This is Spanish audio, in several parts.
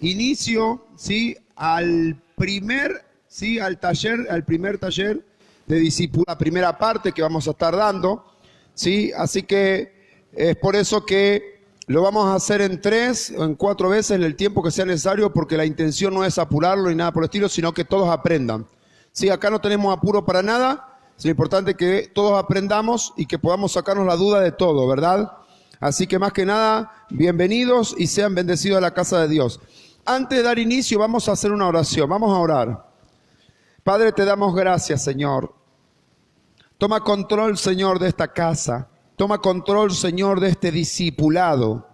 inicio, ¿sí?, al primer taller de discípulo, la primera parte que vamos a estar dando, ¿sí? Así que es por eso que lo vamos a hacer en 3 o en 4 veces en el tiempo que sea necesario, porque la intención no es apurarlo ni nada por el estilo, sino que todos aprendan. Sí, acá no tenemos apuro para nada, es importante que todos aprendamos y que podamos sacarnos la duda de todo, ¿verdad? Así que más que nada, bienvenidos y sean bendecidos a la casa de Dios. Antes de dar inicio, vamos a hacer una oración, vamos a orar. Padre, te damos gracias, Señor. Toma control, Señor, de esta casa. Toma control, Señor, de este discipulado.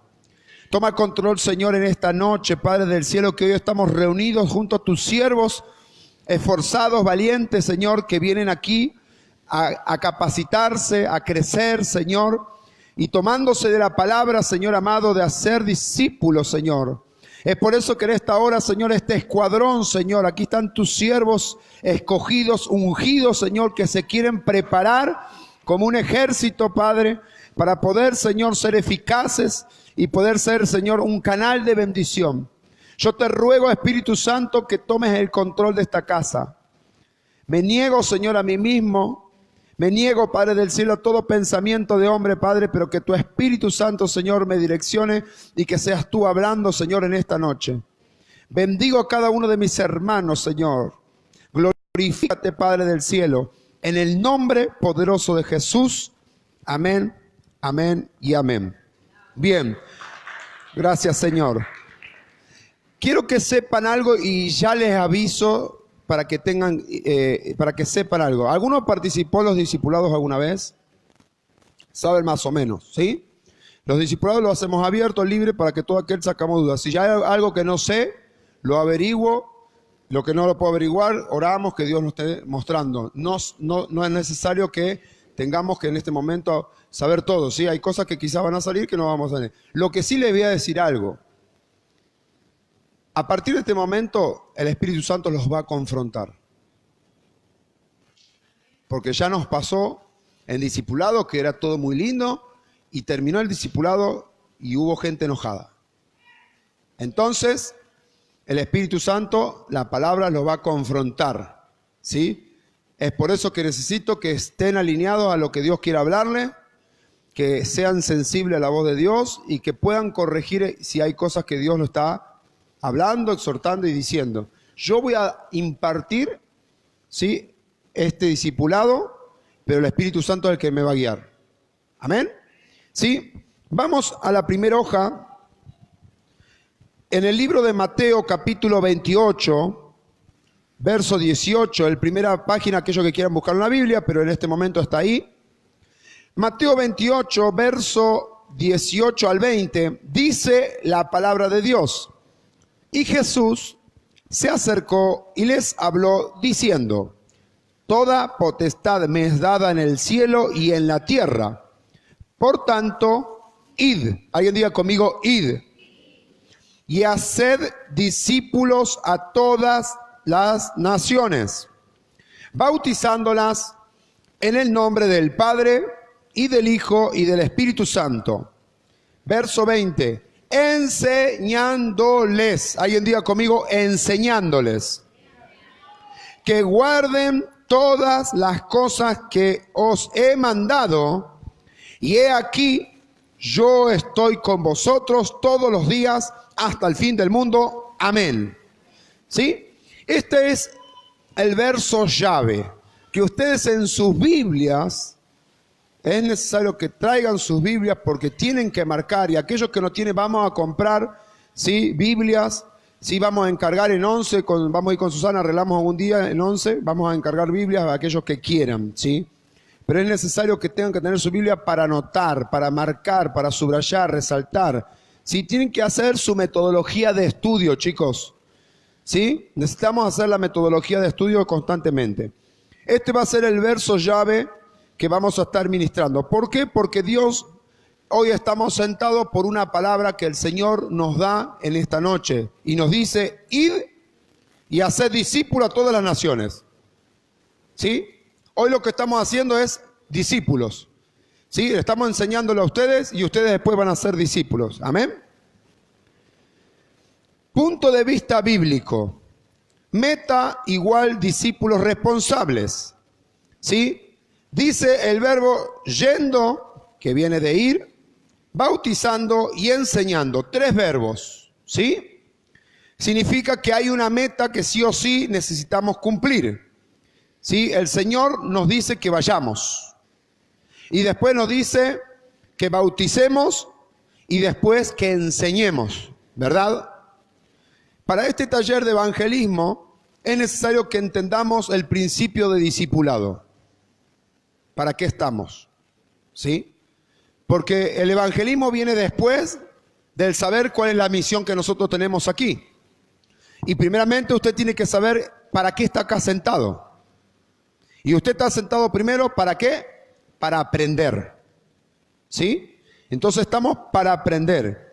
Toma control, Señor, en esta noche, Padre del cielo, que hoy estamos reunidos junto a tus siervos, esforzados, valientes, Señor, que vienen aquí a capacitarse, a crecer, Señor, y tomándose de la palabra, Señor amado, de hacer discípulos, Señor. Es por eso que en esta hora, Señor, este escuadrón, Señor, aquí están tus siervos escogidos, ungidos, Señor, que se quieren preparar como un ejército, Padre, para poder, Señor, ser eficaces y poder ser, Señor, un canal de bendición. Yo te ruego, Espíritu Santo, que tomes el control de esta casa. Me niego, Señor, a mí mismo. Me niego, Padre del cielo, a todo pensamiento de hombre, Padre, pero que tu Espíritu Santo, Señor, me direccione y que seas tú hablando, Señor, en esta noche. Bendigo a cada uno de mis hermanos, Señor. Glorifícate, Padre del cielo, en el nombre poderoso de Jesús. Amén, amén y amén. Bien, gracias, Señor. Quiero que sepan algo y ya les aviso para que tengan, para que sepan algo. ¿Alguno participó en los discipulados alguna vez? Saben más o menos, ¿sí? Los discipulados los hacemos abiertos, libres, para que todo aquel sacamos dudas. Si ya hay algo que no sé, lo averiguo. Lo que no lo puedo averiguar, oramos que Dios nos esté mostrando. No es necesario que tengamos que en este momento saber todo, ¿sí? Hay cosas que quizás van a salir que no vamos a tener. Lo que sí les voy a decir algo. A partir de este momento, el Espíritu Santo los va a confrontar. Porque ya nos pasó en discipulado, que era todo muy lindo, y terminó el discipulado y hubo gente enojada. Entonces, el Espíritu Santo, la palabra los va a confrontar, ¿sí? Es por eso que necesito que estén alineados a lo que Dios quiere hablarle, que sean sensibles a la voz de Dios y que puedan corregir si hay cosas que Dios lo está hablando, exhortando y diciendo. Yo voy a impartir, ¿sí?, este discipulado, pero el Espíritu Santo es el que me va a guiar. ¿Amén? ¿Sí? Vamos a la primera hoja. En el libro de Mateo, capítulo 28, verso 18, la primera página, aquellos que quieran buscar en la Biblia, pero en este momento está ahí. Mateo 28, verso 18 al 20, dice la palabra de Dios. Y Jesús se acercó y les habló diciendo: toda potestad me es dada en el cielo y en la tierra. Por tanto, id. Alguien diga conmigo, id. Y haced discípulos a todas las naciones, bautizándolas en el nombre del Padre y del Hijo y del Espíritu Santo. Verso 20. Enseñándoles, alguien diga conmigo, enseñándoles, que guarden todas las cosas que os he mandado, y he aquí, yo estoy con vosotros todos los días hasta el fin del mundo. Amén. ¿Sí? Este es el verso llave, que ustedes en sus Biblias, es necesario que traigan sus Biblias porque tienen que marcar, y aquellos que no tienen, vamos a comprar, ¿sí?, Biblias, ¿sí?, vamos a encargar en 11, vamos a ir con Susana, arreglamos algún día en 11, vamos a encargar Biblias a aquellos que quieran, ¿sí? Pero es necesario que tengan que tener su Biblia para anotar, para marcar, para subrayar, resaltar, ¿sí? Tienen que hacer su metodología de estudio, chicos, ¿sí? Necesitamos hacer la metodología de estudio constantemente. Este va a ser el verso llave que vamos a estar ministrando. ¿Por qué? Porque Dios, hoy estamos sentados por una palabra que el Señor nos da en esta noche. Y nos dice, id y haced discípulos a todas las naciones. ¿Sí? Hoy lo que estamos haciendo es discípulos. ¿Sí? Estamos enseñándolo a ustedes y ustedes después van a ser discípulos. Amén. Punto de vista bíblico. Meta igual discípulos responsables. ¿Sí? Dice el verbo yendo, que viene de ir, bautizando y enseñando. 3 verbos. ¿Sí? Significa que hay una meta que sí o sí necesitamos cumplir. ¿Sí? El Señor nos dice que vayamos. Y después nos dice que bauticemos y después que enseñemos. ¿Verdad? Para este taller de evangelismo es necesario que entendamos el principio de discipulado. ¿Para qué estamos? ¿Sí? Porque el evangelismo viene después del saber cuál es la misión que nosotros tenemos aquí. Y primeramente usted tiene que saber para qué está acá sentado. Y usted está sentado primero, ¿para qué? Para aprender. ¿Sí? Entonces estamos para aprender.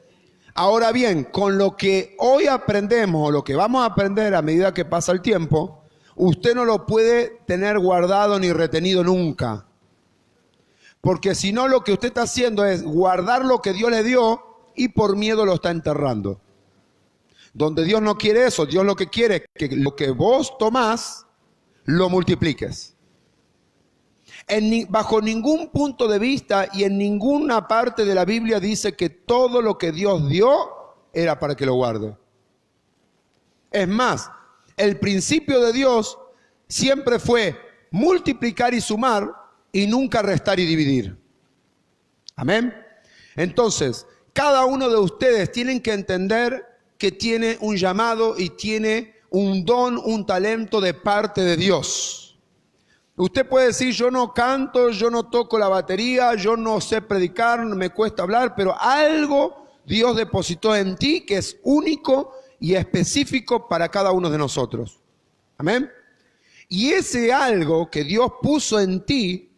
Ahora bien, con lo que hoy aprendemos o lo que vamos a aprender a medida que pasa el tiempo, usted no lo puede tener guardado ni retenido nunca. Porque si no, lo que usted está haciendo es guardar lo que Dios le dio y por miedo lo está enterrando. Donde Dios no quiere eso, Dios lo que quiere es que lo que vos tomás, lo multipliques. Bajo ningún punto de vista y en ninguna parte de la Biblia dice que todo lo que Dios dio era para que lo guarde. Es más, el principio de Dios siempre fue multiplicar y sumar y nunca restar y dividir. Amén. Entonces, cada uno de ustedes tienen que entender que tiene un llamado y tiene un don, un talento de parte de Dios. Usted puede decir, yo no canto, yo no toco la batería, yo no sé predicar, me cuesta hablar, pero algo Dios depositó en ti que es único y específico para cada uno de nosotros. Amén. Y ese algo que Dios puso en ti,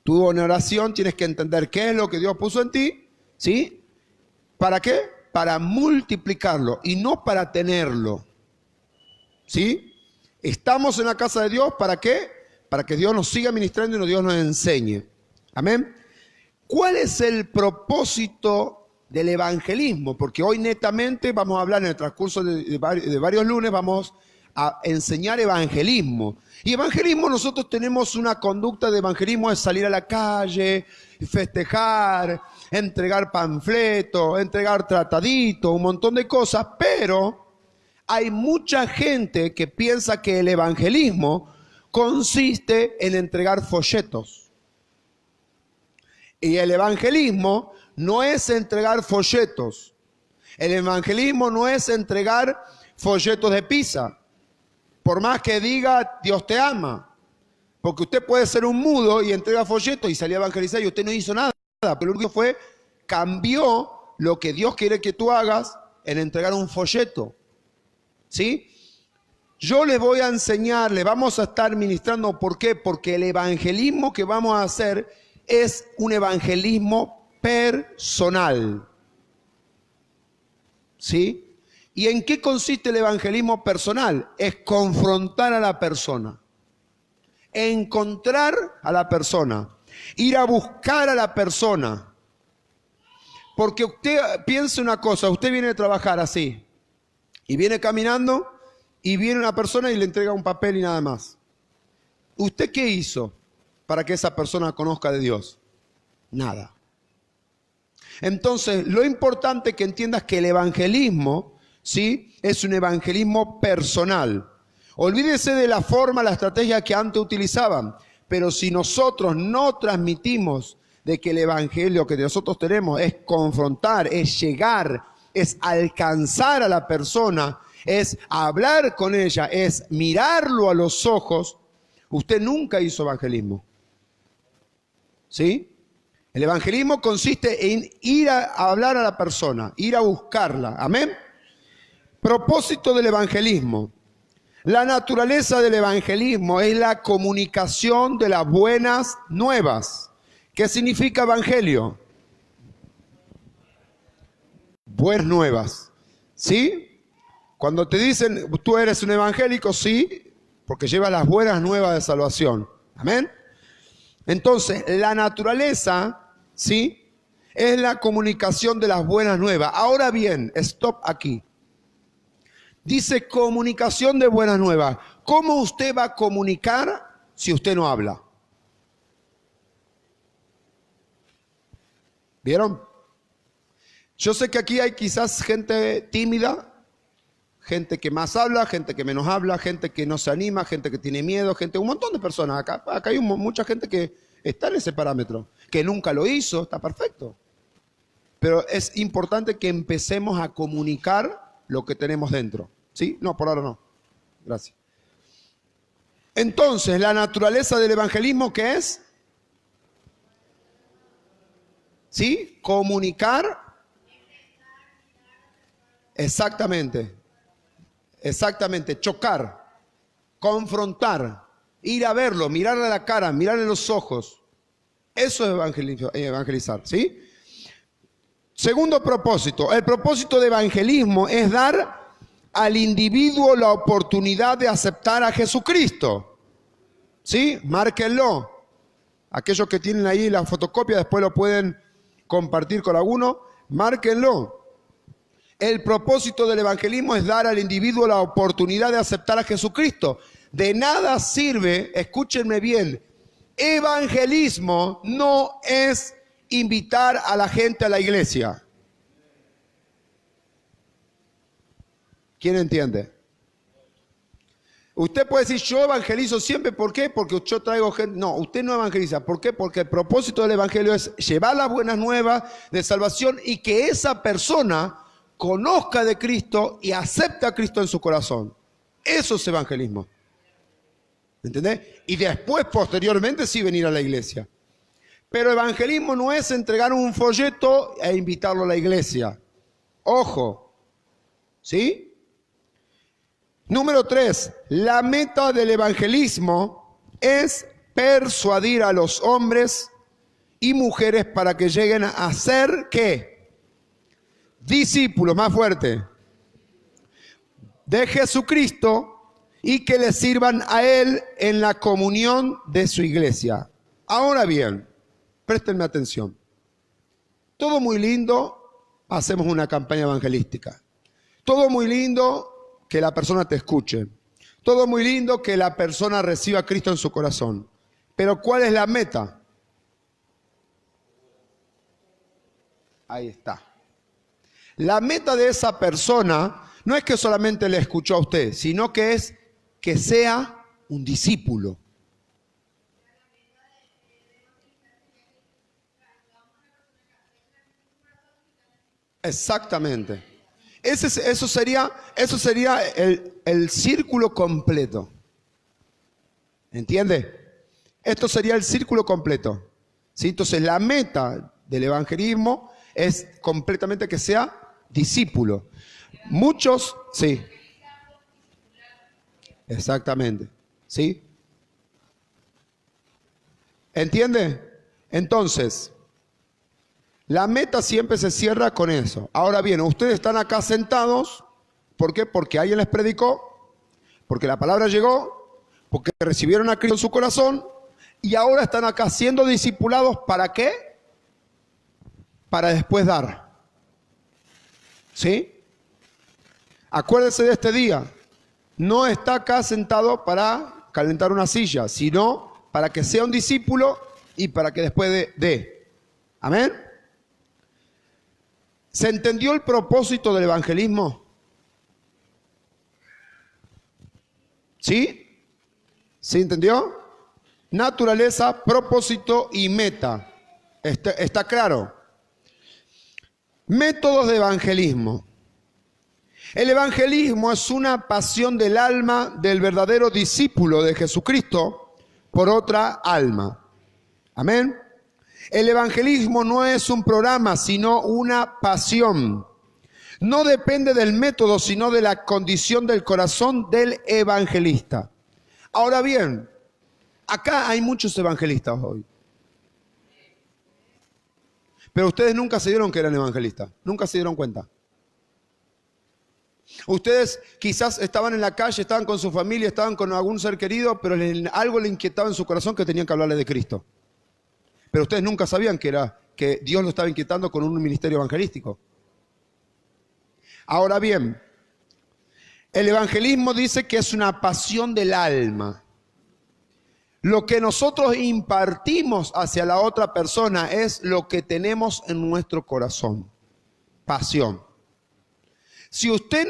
tú en oración tienes que entender qué es lo que Dios puso en ti, ¿sí? ¿Para qué? Para multiplicarlo y no para tenerlo. ¿Sí? Estamos en la casa de Dios, ¿para qué? Para que Dios nos siga ministrando y Dios nos enseñe. Amén. ¿Cuál es el propósito del evangelismo? Porque hoy netamente vamos a hablar en el transcurso de varios lunes, vamos a enseñar evangelismo. Y evangelismo, nosotros tenemos una conducta de evangelismo, es salir a la calle, festejar, entregar panfletos, entregar trataditos, un montón de cosas, pero hay mucha gente que piensa que el evangelismo consiste en entregar folletos. Y el evangelismo no es entregar folletos. El evangelismo no es entregar folletos de pizza. Por más que diga Dios te ama. Porque usted puede ser un mudo y entrega folletos y salir a evangelizar y usted no hizo nada. Pero lo que fue, cambió lo que Dios quiere que tú hagas en entregar un folleto. ¿Sí? Yo les voy a enseñar, les vamos a estar ministrando. ¿Por qué? Porque el evangelismo que vamos a hacer es un evangelismo personal. ¿Sí? ¿Y en qué consiste el evangelismo personal? Es confrontar a la persona, encontrar a la persona, ir a buscar a la persona. Porque usted piense una cosa, usted viene a trabajar así y viene caminando y viene una persona y le entrega un papel y nada más. ¿Usted qué hizo para que esa persona conozca de Dios? Nada. Entonces, lo importante es que entiendas que el evangelismo, ¿sí?, es un evangelismo personal. Olvídese de la forma, la estrategia que antes utilizaban, pero si nosotros no transmitimos de que el evangelio que nosotros tenemos es confrontar, es llegar, es alcanzar a la persona, es hablar con ella, es mirarlo a los ojos, usted nunca hizo evangelismo. ¿Sí? El evangelismo consiste en ir a hablar a la persona, ir a buscarla. Amén. Propósito del evangelismo. La naturaleza del evangelismo es la comunicación de las buenas nuevas. ¿Qué significa evangelio? Buenas nuevas. ¿Sí? Cuando te dicen, tú eres un evangélico, sí, porque lleva las buenas nuevas de salvación. Amén. Entonces, la naturaleza, sí, es la comunicación de las buenas nuevas. Ahora bien, stop aquí. Dice comunicación de buenas nuevas. ¿Cómo usted va a comunicar si usted no habla? ¿Vieron? Yo sé que aquí hay quizás gente tímida, gente que más habla, gente que menos habla, gente que no se anima, gente que tiene miedo, un montón de personas. Acá hay mucha gente que está en ese parámetro, que nunca lo hizo, está perfecto. Pero es importante que empecemos a comunicar lo que tenemos dentro. ¿Sí? No, por ahora no. Gracias. Entonces, la naturaleza del evangelismo, ¿qué es? ¿Sí? Comunicar. Exactamente. Exactamente. Chocar. Confrontar. Ir a verlo, mirarle a la cara, mirarle los ojos. Eso es evangelizar. ¿Sí? Segundo propósito. El propósito de evangelismo es dar al individuo la oportunidad de aceptar a Jesucristo. ¿Sí? Márquenlo. Aquellos que tienen ahí la fotocopia después lo pueden compartir con alguno. Márquenlo. El propósito del evangelismo es dar al individuo la oportunidad de aceptar a Jesucristo. De nada sirve, escúchenme bien, evangelismo no es invitar a la gente a la iglesia. ¿Quién entiende? Usted puede decir, yo evangelizo siempre. ¿Por qué? Porque yo traigo gente. No, usted no evangeliza. ¿Por qué? Porque el propósito del evangelio es llevar las buenas nuevas de salvación y que esa persona conozca de Cristo y acepte a Cristo en su corazón. Eso es evangelismo. ¿Entendés? Y después, posteriormente, sí venir a la iglesia. Pero evangelismo no es entregar un folleto e invitarlo a la iglesia. Ojo. ¿Sí? Número 3, la meta del evangelismo es persuadir a los hombres y mujeres para que lleguen a ser, ¿qué? Discípulos, más fuerte, de Jesucristo y que le sirvan a Él en la comunión de su iglesia. Ahora bien, préstenme atención. Todo muy lindo, hacemos una campaña evangelística. Todo muy lindo, que la persona te escuche. Todo muy lindo que la persona reciba a Cristo en su corazón. Pero ¿cuál es la meta? Ahí está. La meta de esa persona no es que solamente le escuchó a usted, sino que es que sea un discípulo. Exactamente. Eso sería el círculo completo. ¿Entiende? Esto sería el círculo completo. ¿Sí? Entonces la meta del evangelismo es completamente que sea discípulo. Muchos, sí. Exactamente. ¿Sí? ¿Entiende? Entonces, la meta siempre se cierra con eso. Ahora bien, ustedes están acá sentados, ¿por qué? Porque alguien les predicó, porque la palabra llegó, porque recibieron a Cristo en su corazón y ahora están acá siendo discipulados, ¿para qué? Para después dar. ¿Sí? Acuérdense de este día. No está acá sentado para calentar una silla, sino para que sea un discípulo y para que después dé. ¿Amén? ¿Se entendió el propósito del evangelismo? ¿Sí? ¿Sí entendió? Naturaleza, propósito y meta. ¿Está claro? Métodos de evangelismo. El evangelismo es una pasión del alma del verdadero discípulo de Jesucristo por otra alma. Amén. El evangelismo no es un programa, sino una pasión. No depende del método, sino de la condición del corazón del evangelista. Ahora bien, acá hay muchos evangelistas hoy. Pero ustedes nunca se dieron que eran evangelistas, nunca se dieron cuenta. Ustedes quizás estaban en la calle, estaban con su familia, estaban con algún ser querido, pero algo le inquietaba en su corazón que tenían que hablarle de Cristo. Pero ustedes nunca sabían que Dios lo estaba inquietando con un ministerio evangelístico. Ahora bien, El evangelismo dice que es una pasión del alma. Lo que nosotros impartimos hacia la otra persona es lo que tenemos en nuestro corazón. Pasión. Si usted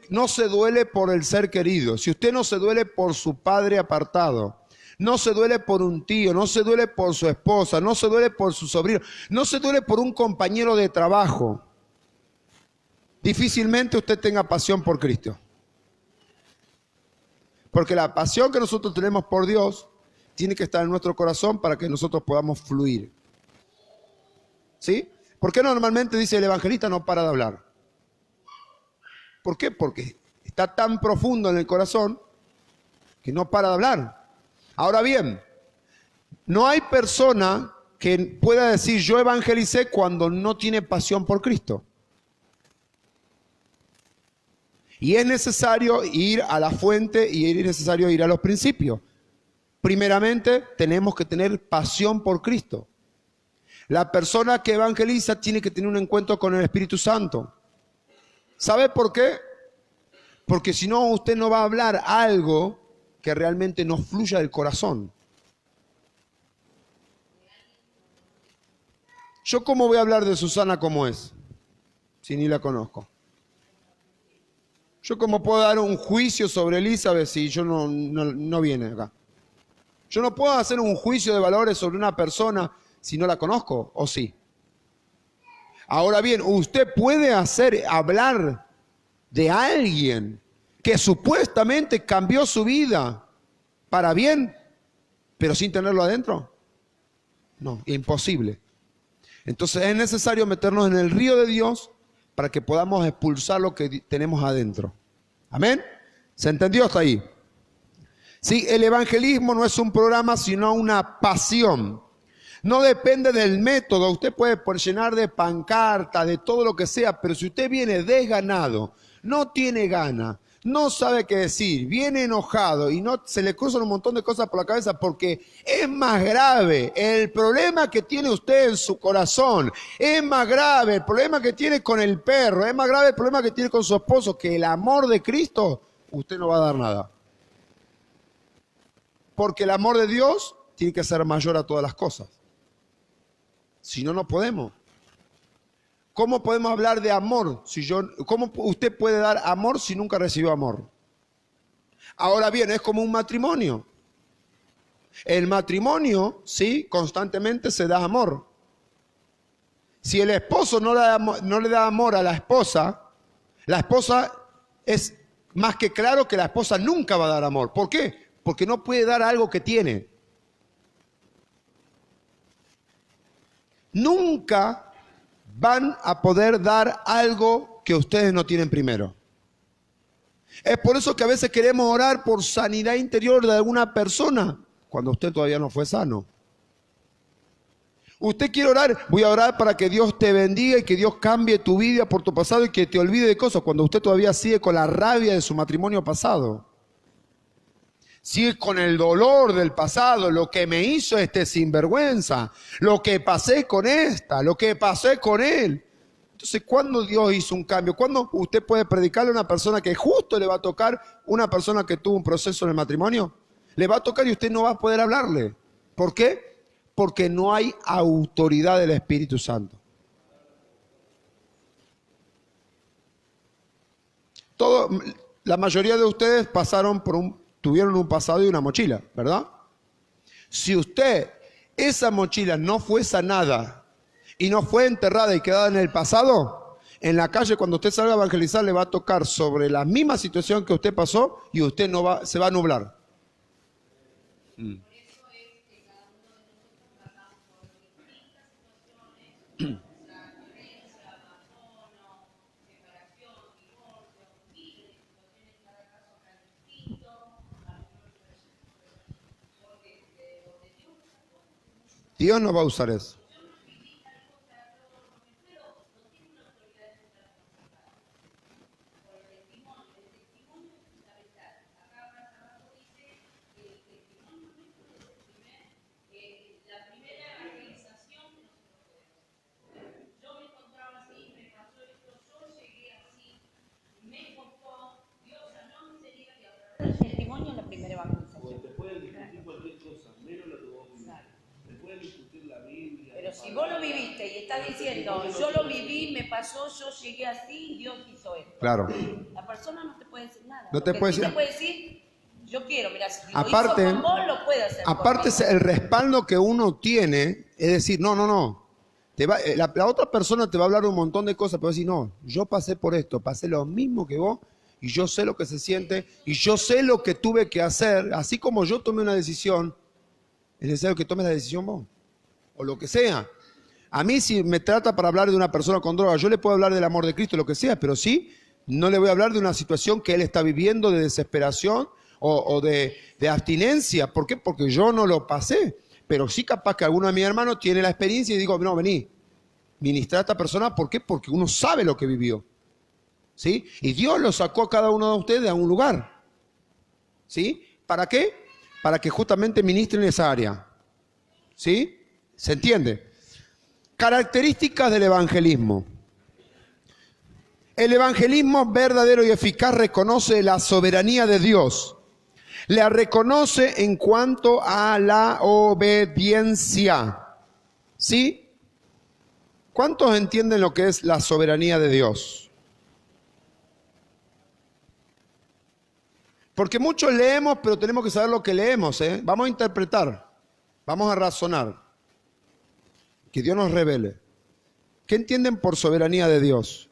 no se duele por el ser querido, si usted no se duele por su padre apartado, no se duele por un tío, no se duele por su esposa, no se duele por su sobrino, no se duele por un compañero de trabajo, difícilmente usted tenga pasión por Cristo. Porque la pasión que nosotros tenemos por Dios tiene que estar en nuestro corazón para que nosotros podamos fluir. ¿Sí? ¿Por qué normalmente dice el evangelista no para de hablar? ¿Por qué? Porque está tan profundo en el corazón que no para de hablar. Ahora bien, no hay persona que pueda decir yo evangelicé cuando no tiene pasión por Cristo. Y es necesario ir a la fuente y es necesario ir a los principios. Primeramente, tenemos que tener pasión por Cristo. La persona que evangeliza tiene que tener un encuentro con el Espíritu Santo. ¿Sabe por qué? Porque si no, usted no va a hablar algo que realmente no fluya del corazón. ¿Yo cómo voy a hablar de Susana como es? Si ni la conozco. ¿Yo cómo puedo dar un juicio sobre Elizabeth si yo no viene acá? Yo no puedo hacer un juicio de valores sobre una persona si no la conozco, ¿o sí? Ahora bien, usted puede hablar de alguien que supuestamente cambió su vida para bien, pero sin tenerlo adentro. No, imposible. Entonces es necesario meternos en el río de Dios para que podamos expulsar lo que tenemos adentro. ¿Amén? ¿Se entendió hasta ahí? Sí, el evangelismo no es un programa, sino una pasión. No depende del método. Usted puede llenar de pancartas, de todo lo que sea, pero si usted viene desganado, no tiene gana, no sabe qué decir, viene enojado y no se le cruzan un montón de cosas por la cabeza porque es más grave el problema que tiene usted en su corazón, es más grave el problema que tiene con el perro, es más grave el problema que tiene con su esposo, que el amor de Cristo, usted no va a dar nada. Porque el amor de Dios tiene que ser mayor a todas las cosas. Si no, no podemos. ¿Cómo podemos hablar de amor? ¿Cómo usted puede dar amor si nunca recibió amor? Ahora bien, es como un matrimonio. El matrimonio, sí, constantemente se da amor. Si el esposo no le da amor a la esposa es más que claro que la esposa nunca va a dar amor. ¿Por qué? Porque no puede dar algo que tiene. Nunca van a poder dar algo que ustedes no tienen primero. Es por eso que a veces queremos orar por sanidad interior de alguna persona cuando usted todavía no fue sano. Usted quiere orar, voy a orar para que Dios te bendiga y que Dios cambie tu vida por tu pasado y que te olvide de cosas cuando usted todavía sigue con la rabia de su matrimonio pasado. Sigue con el dolor del pasado, lo que me hizo este sinvergüenza, lo que pasé con esta, lo que pasé con él. Entonces, ¿cuándo Dios hizo un cambio? ¿Cuándo usted puede predicarle a una persona que justo le va a tocar, una persona que tuvo un proceso en el matrimonio? Le va a tocar y usted no va a poder hablarle. ¿Por qué? Porque no hay autoridad del Espíritu Santo. La mayoría de ustedes tuvieron un pasado y una mochila, ¿verdad? Si esa mochila no fue sanada y no fue enterrada y quedada en el pasado, en la calle cuando usted salga a evangelizar le va a tocar sobre la misma situación que usted pasó y usted se va a nublar. Dios no va a usar eso. vos lo viviste y estás diciendo, yo lo viví, me pasó, yo llegué así, Dios hizo esto. Claro. La persona no te puede decir nada. No te puede sí decir. te puede decir, yo quiero, mira, si Aparte, lo hizo con vos, lo puede hacer aparte conmigo. el respaldo que uno tiene es decir, no. La otra persona te va a hablar un montón de cosas, pero va a decir, no, yo pasé por esto, pasé lo mismo que vos, y yo sé lo que se siente, y yo sé lo que tuve que hacer, así como yo tomé una decisión, es necesario que tomes la decisión vos, o lo que sea. A mí si me trata para hablar de una persona con droga, yo le puedo hablar del amor de Cristo, lo que sea, pero sí, no le voy a hablar de una situación que él está viviendo de desesperación o de abstinencia. ¿Por qué? Porque yo no lo pasé. Pero sí capaz que alguno de mis hermanos tiene la experiencia y digo, no, vení, ministrar a esta persona. ¿Por qué? Porque uno sabe lo que vivió. ¿Sí? Y Dios lo sacó a cada uno de ustedes a un lugar. ¿Sí? ¿Para qué? Para que justamente ministren en esa área. ¿Sí? ¿Se entiende? Características del evangelismo. El evangelismo verdadero y eficaz reconoce la soberanía de Dios. La reconoce en cuanto a la obediencia. ¿Sí? ¿Cuántos entienden lo que es la soberanía de Dios? Porque muchos leemos, pero tenemos que saber lo que leemos, ¿eh? Vamos a interpretar, vamos a razonar. Que Dios nos revele. ¿Qué entienden por soberanía de Dios?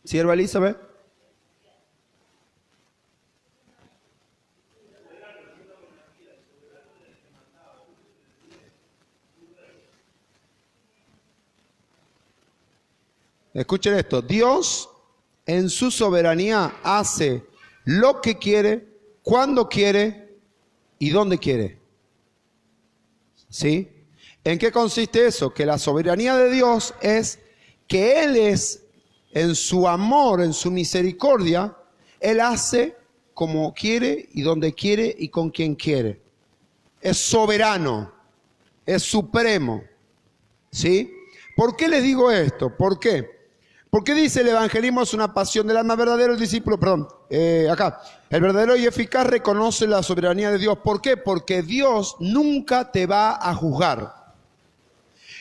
Sierva Elizabeth. Escuchen esto. Dios en su soberanía hace lo que quiere, cuando quiere y donde quiere. ¿Sí? ¿En qué consiste eso? Que la soberanía de Dios es que Él es, en su amor, en su misericordia, Él hace como quiere y donde quiere y con quien quiere. Es soberano, es supremo. ¿Sí? ¿Por qué les digo esto? ¿Por qué? Porque dice el evangelismo es una pasión del alma verdadero, el discípulo, acá, el verdadero y eficaz reconoce la soberanía de Dios. ¿Por qué? Porque Dios nunca te va a juzgar.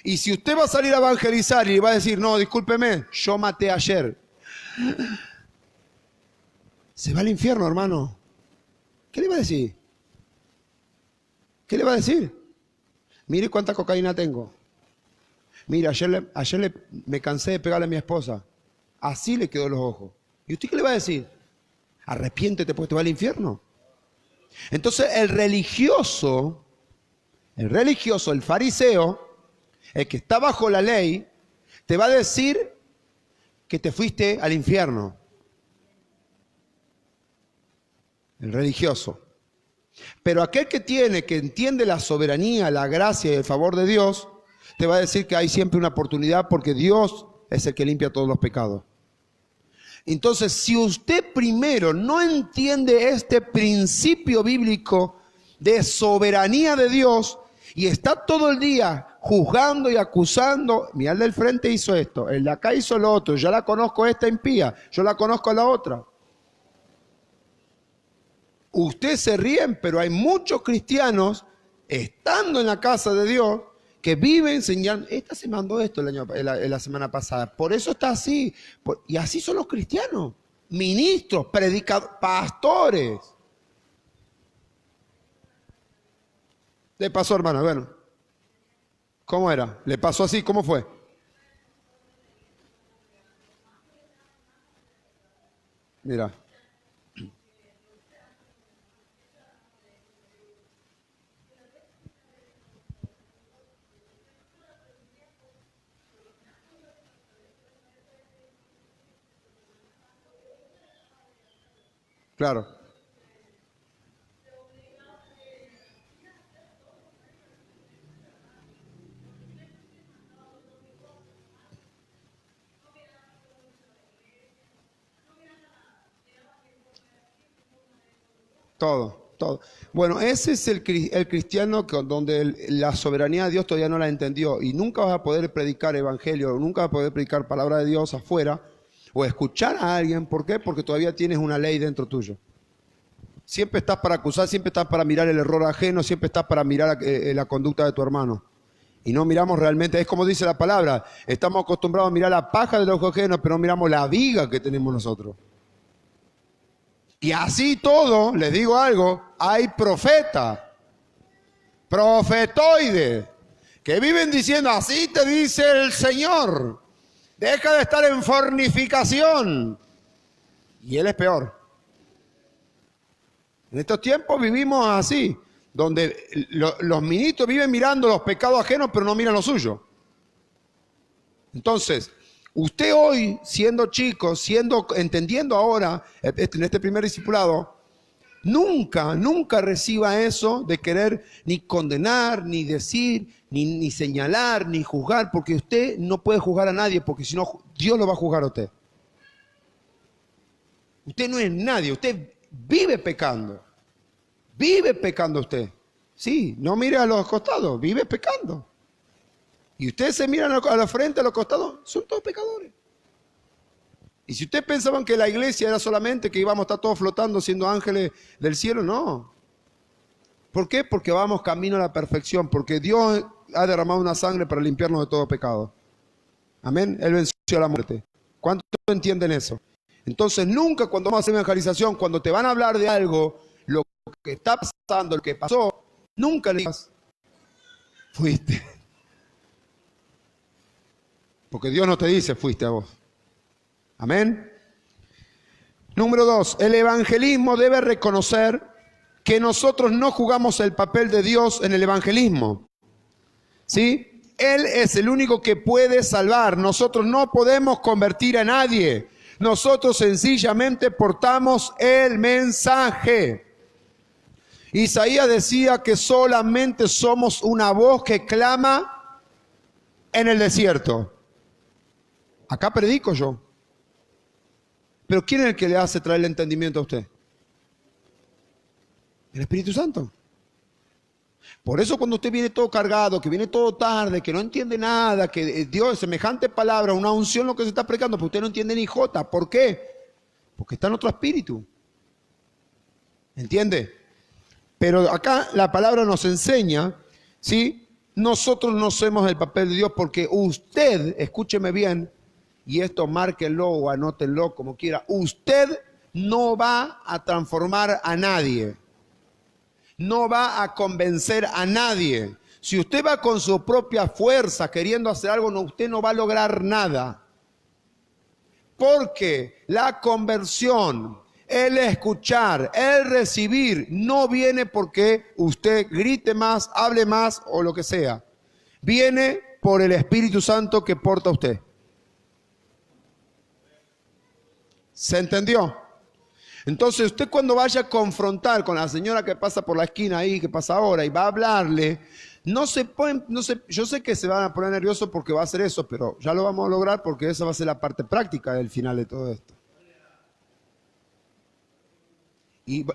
Y si usted va a salir a evangelizar y va a decir, no, discúlpeme, yo maté ayer, se va al infierno, hermano. ¿Qué le va a decir? ¿Qué le va a decir? Mire cuánta cocaína tengo. Mira, ayer me cansé de pegarle a mi esposa. Así le quedó los ojos. ¿Y usted qué le va a decir? Arrepiéntete porque te va al infierno. Entonces el religioso, el fariseo, el que está bajo la ley, te va a decir que te fuiste al infierno. El religioso. Pero aquel que entiende la soberanía, la gracia y el favor de Dios, te va a decir que hay siempre una oportunidad porque Dios es el que limpia todos los pecados. Entonces, si usted primero no entiende este principio bíblico de soberanía de Dios y está todo el día juzgando y acusando, mira, el del frente hizo esto, el de acá hizo lo otro, yo la conozco a esta impía, yo la conozco a la otra. Ustedes se ríen, pero hay muchos cristianos estando en la casa de Dios que viven enseñando. Esta se mandó esto la semana pasada, por eso está así. Y así son los cristianos, ministros, predicadores, pastores. Le pasó, hermano, bueno. ¿Cómo era? ¿Le pasó así? ¿Cómo fue? Mira. Claro. Todo. Bueno, ese es el cristiano donde la soberanía de Dios todavía no la entendió y nunca vas a poder predicar evangelio, nunca vas a poder predicar palabra de Dios afuera, o escuchar a alguien. ¿Por qué? Porque todavía tienes una ley dentro tuyo. Siempre estás para acusar, siempre estás para mirar el error ajeno, siempre estás para mirar la conducta de tu hermano. Y no miramos realmente, es como dice la palabra, estamos acostumbrados a mirar la paja del ojo ajeno, pero no miramos la viga que tenemos nosotros. Y así todo, les digo algo, hay profetas, profetoides, que viven diciendo, así te dice el Señor, deja de estar en fornicación. Y él es peor. En estos tiempos vivimos así, donde los ministros viven mirando los pecados ajenos, pero no miran los suyos. Entonces, usted hoy, siendo chico, entendiendo ahora, en este primer discipulado, nunca reciba eso de querer ni condenar, ni decir, ni señalar, ni juzgar, porque usted no puede juzgar a nadie, porque si no, Dios lo va a juzgar a usted. Usted no es nadie, usted vive pecando usted. Sí, no mire a los costados, vive pecando. Y ustedes se miran a la frente, a los costados, son todos pecadores. Y si ustedes pensaban que la iglesia era solamente que íbamos a estar todos flotando siendo ángeles del cielo, no. ¿Por qué? Porque vamos camino a la perfección, porque Dios ha derramado una sangre para limpiarnos de todo pecado. Amén. Él venció a la muerte. ¿Cuántos entienden eso? Entonces nunca cuando vamos a hacer evangelización, cuando te van a hablar de algo, lo que está pasando, lo que pasó, nunca le digas, fuiste. Porque Dios no te dice, fuiste a vos. Amén. Número 2, el evangelismo debe reconocer que nosotros no jugamos el papel de Dios en el evangelismo. ¿Sí? Él es el único que puede salvar. Nosotros no podemos convertir a nadie. Nosotros sencillamente portamos el mensaje. Isaías decía que solamente somos una voz que clama en el desierto. Acá predico yo. Pero ¿quién es el que le hace traer el entendimiento a usted? El Espíritu Santo. Por eso cuando usted viene todo cargado, que viene todo tarde, que no entiende nada, que Dios, semejante palabra, una unción lo que se está predicando, pero usted no entiende ni jota. ¿Por qué? Porque está en otro espíritu. ¿Entiende? Pero acá la palabra nos enseña, ¿sí? Nosotros no hacemos el papel de Dios porque usted, escúcheme bien, y esto márquenlo o anótenlo como quiera, usted no va a transformar a nadie. No va a convencer a nadie. Si usted va con su propia fuerza queriendo hacer algo, usted no va a lograr nada. Porque la conversión, el escuchar, el recibir, no viene porque usted grite más, hable más o lo que sea. Viene por el Espíritu Santo que porta usted. ¿Se entendió? Entonces usted cuando vaya a confrontar con la señora que pasa por la esquina ahí, que pasa ahora, y va a hablarle, yo sé que se van a poner nerviosos porque va a hacer eso, pero ya lo vamos a lograr porque esa va a ser la parte práctica del final de todo esto. Y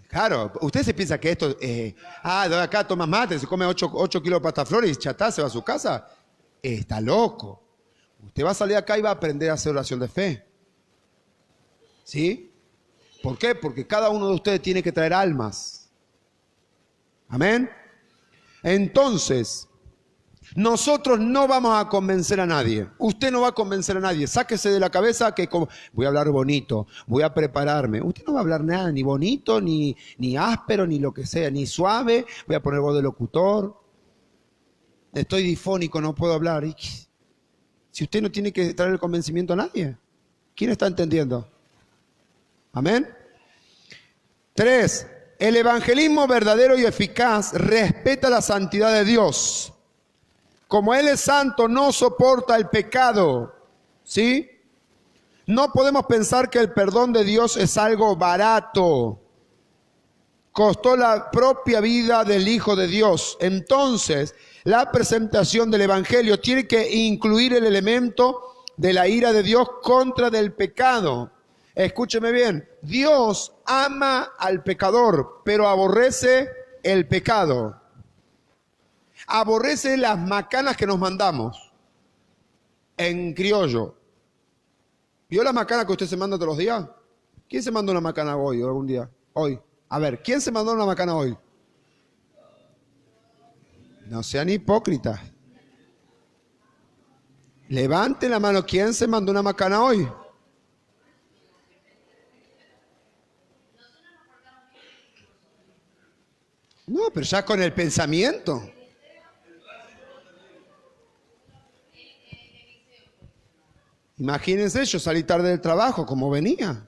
claro, usted se piensa que esto, de acá toma mate, se come 8 kilos de pasta flor y chatá, se va a su casa. Está loco. Usted va a salir acá y va a aprender a hacer oración de fe. ¿Sí? ¿Por qué? Porque cada uno de ustedes tiene que traer almas. Amén. Entonces, nosotros no vamos a convencer a nadie. Usted no va a convencer a nadie. Sáquese de la cabeza que voy a hablar bonito, voy a prepararme. Usted no va a hablar nada, ni bonito, ni áspero, ni lo que sea, ni suave. Voy a poner voz de locutor. Estoy difónico, no puedo hablar. Si usted no tiene que traer el convencimiento a nadie, ¿quién está entendiendo? Amén. 3. El evangelismo verdadero y eficaz respeta la santidad de Dios. Como Él es santo, no soporta el pecado. ¿Sí? No podemos pensar que el perdón de Dios es algo barato. Costó la propia vida del Hijo de Dios. Entonces, la presentación del evangelio tiene que incluir el elemento de la ira de Dios contra del pecado. Escúcheme bien, Dios ama al pecador, pero aborrece el pecado. Aborrece las macanas que nos mandamos. En criollo. ¿Vio la macana que usted se manda todos los días? ¿Quién se mandó una macana hoy o algún día? Hoy. A ver, ¿quién se mandó una macana hoy? No sean hipócritas. Levanten la mano. ¿Quién se mandó una macana hoy? No, pero ya con el pensamiento. Imagínense, yo salí tarde del trabajo, como venía.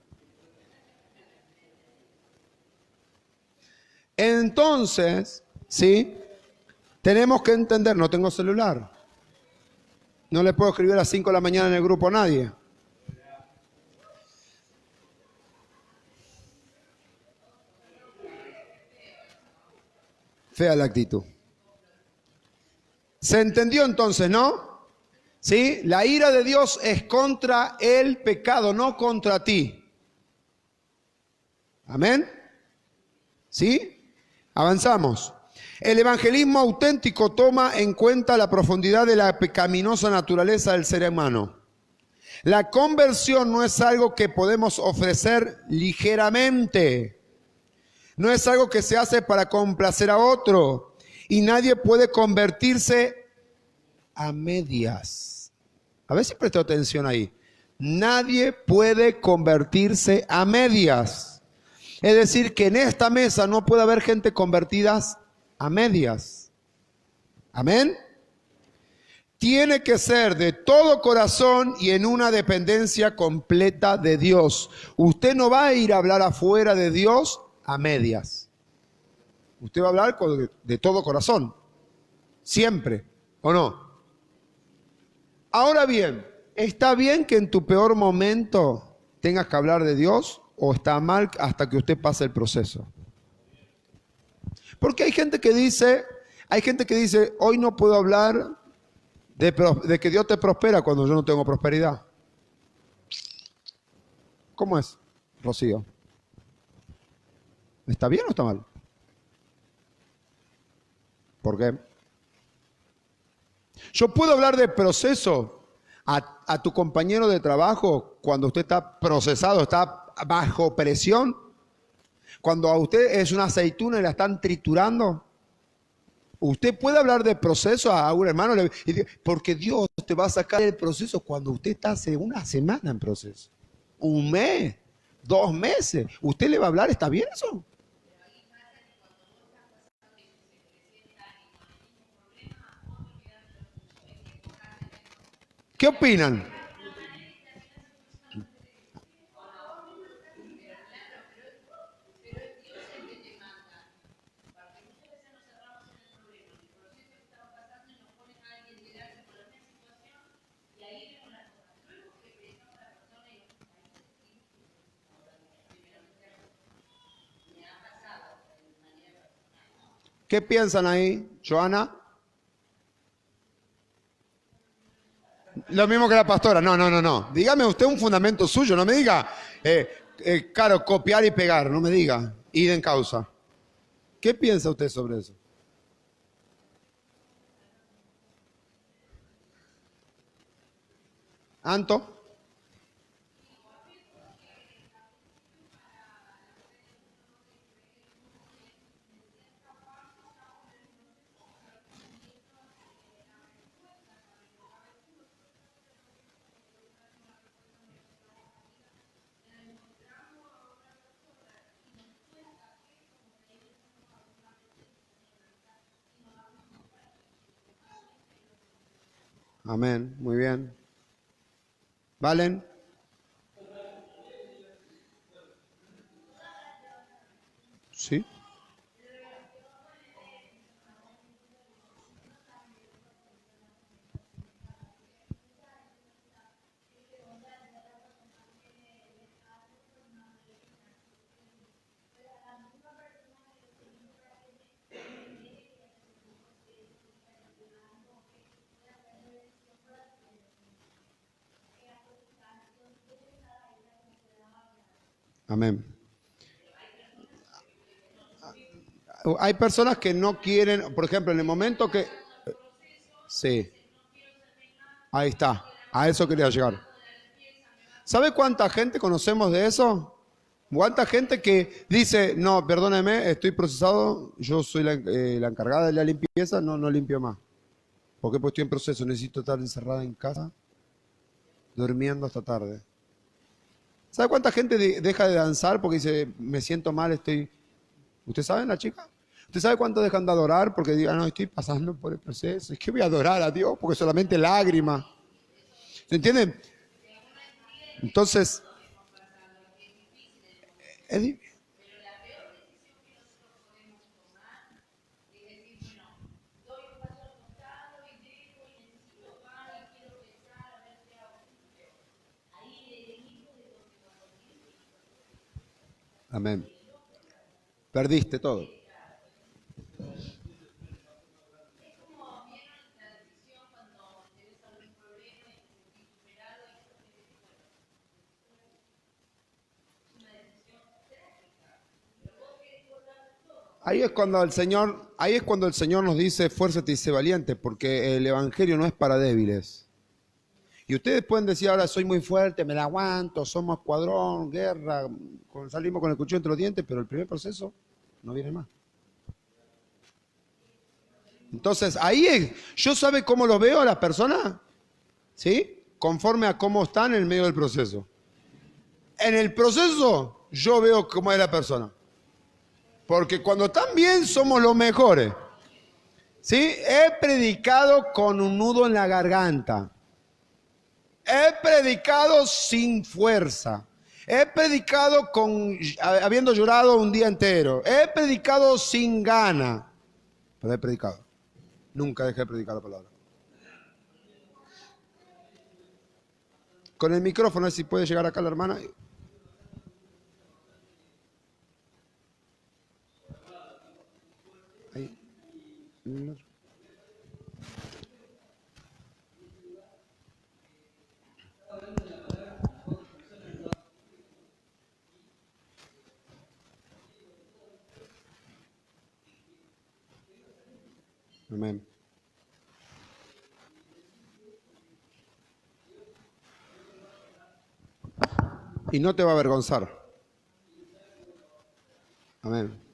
Entonces, ¿sí? Tenemos que entender, no tengo celular. No le puedo escribir a las 5 de la mañana en el grupo a nadie. Fea la actitud. ¿Se entendió entonces, no? ¿Sí? La ira de Dios es contra el pecado, no contra ti. ¿Amén? ¿Sí? Avanzamos. El evangelismo auténtico toma en cuenta la profundidad de la pecaminosa naturaleza del ser humano. La conversión no es algo que podemos ofrecer ligeramente. No es algo que se hace para complacer a otro. Y nadie puede convertirse a medias. A ver si prestó atención ahí. Nadie puede convertirse a medias. Es decir, que en esta mesa no puede haber gente convertidas a medias. Amén. Tiene que ser de todo corazón y en una dependencia completa de Dios. Usted no va a ir a hablar afuera de Dios a medias. Usted va a hablar de todo corazón. Siempre. ¿O no? Ahora bien, ¿está bien que en tu peor momento tengas que hablar de Dios o está mal hasta que usted pase el proceso? Porque hay gente que dice, hoy no puedo hablar de que Dios te prospera cuando yo no tengo prosperidad. ¿Cómo es, Rocío? ¿Está bien o está mal? ¿Por qué? Yo puedo hablar de proceso a tu compañero de trabajo cuando usted está procesado, está bajo presión. Cuando a usted es una aceituna y la están triturando. Usted puede hablar de proceso a un hermano porque Dios te va a sacar del proceso cuando usted está hace una semana en proceso. Un mes, 2 meses. ¿Usted le va a hablar? ¿Está bien eso? ¿Qué opinan? ¿Qué piensan ahí, Joana? Lo mismo que la pastora. No. Dígame usted un fundamento suyo. No me diga, claro, copiar y pegar. No me diga. Id en causa. ¿Qué piensa usted sobre eso? ¿Anto? Amén. Muy bien. ¿Valen? Sí. Amén. Hay personas que no quieren, por ejemplo, en el momento que... Sí. Ahí está. A eso quería llegar. ¿Sabe cuánta gente conocemos de eso? ¿Cuánta gente que dice, no, perdóneme, estoy procesado, yo soy la encargada de la limpieza, no limpio más? ¿Por qué? Pues estoy en proceso, necesito estar encerrada en casa, durmiendo hasta tarde. ¿Sabe cuánta gente deja de danzar porque dice, me siento mal, estoy... ¿Usted sabe, la chica? ¿Usted sabe cuánto dejan de adorar porque digan, no, estoy pasando por el proceso? Es que voy a adorar a Dios porque solamente lágrimas. ¿Se entiende? Entonces, es difícil. Amén. Perdiste todo. Ahí es cuando el Señor nos dice, esfuérzate y sé valiente, porque el evangelio no es para débiles. Y ustedes pueden decir, ahora soy muy fuerte, me la aguanto, somos escuadrón, guerra, salimos con el cuchillo entre los dientes, pero el primer proceso no viene más. Entonces, ahí es, ¿yo sabe cómo lo veo a las personas? ¿Sí? Conforme a cómo están en el medio del proceso. En el proceso, yo veo cómo es la persona. Porque cuando están bien, somos los mejores. ¿Sí? He predicado con un nudo en la garganta. He predicado sin fuerza. He predicado habiendo llorado un día entero. He predicado sin gana. Pero he predicado. Nunca dejé de predicar la palabra. Con el micrófono, si puede llegar acá la hermana. Ahí. Amén. Y no te va a avergonzar. Amén.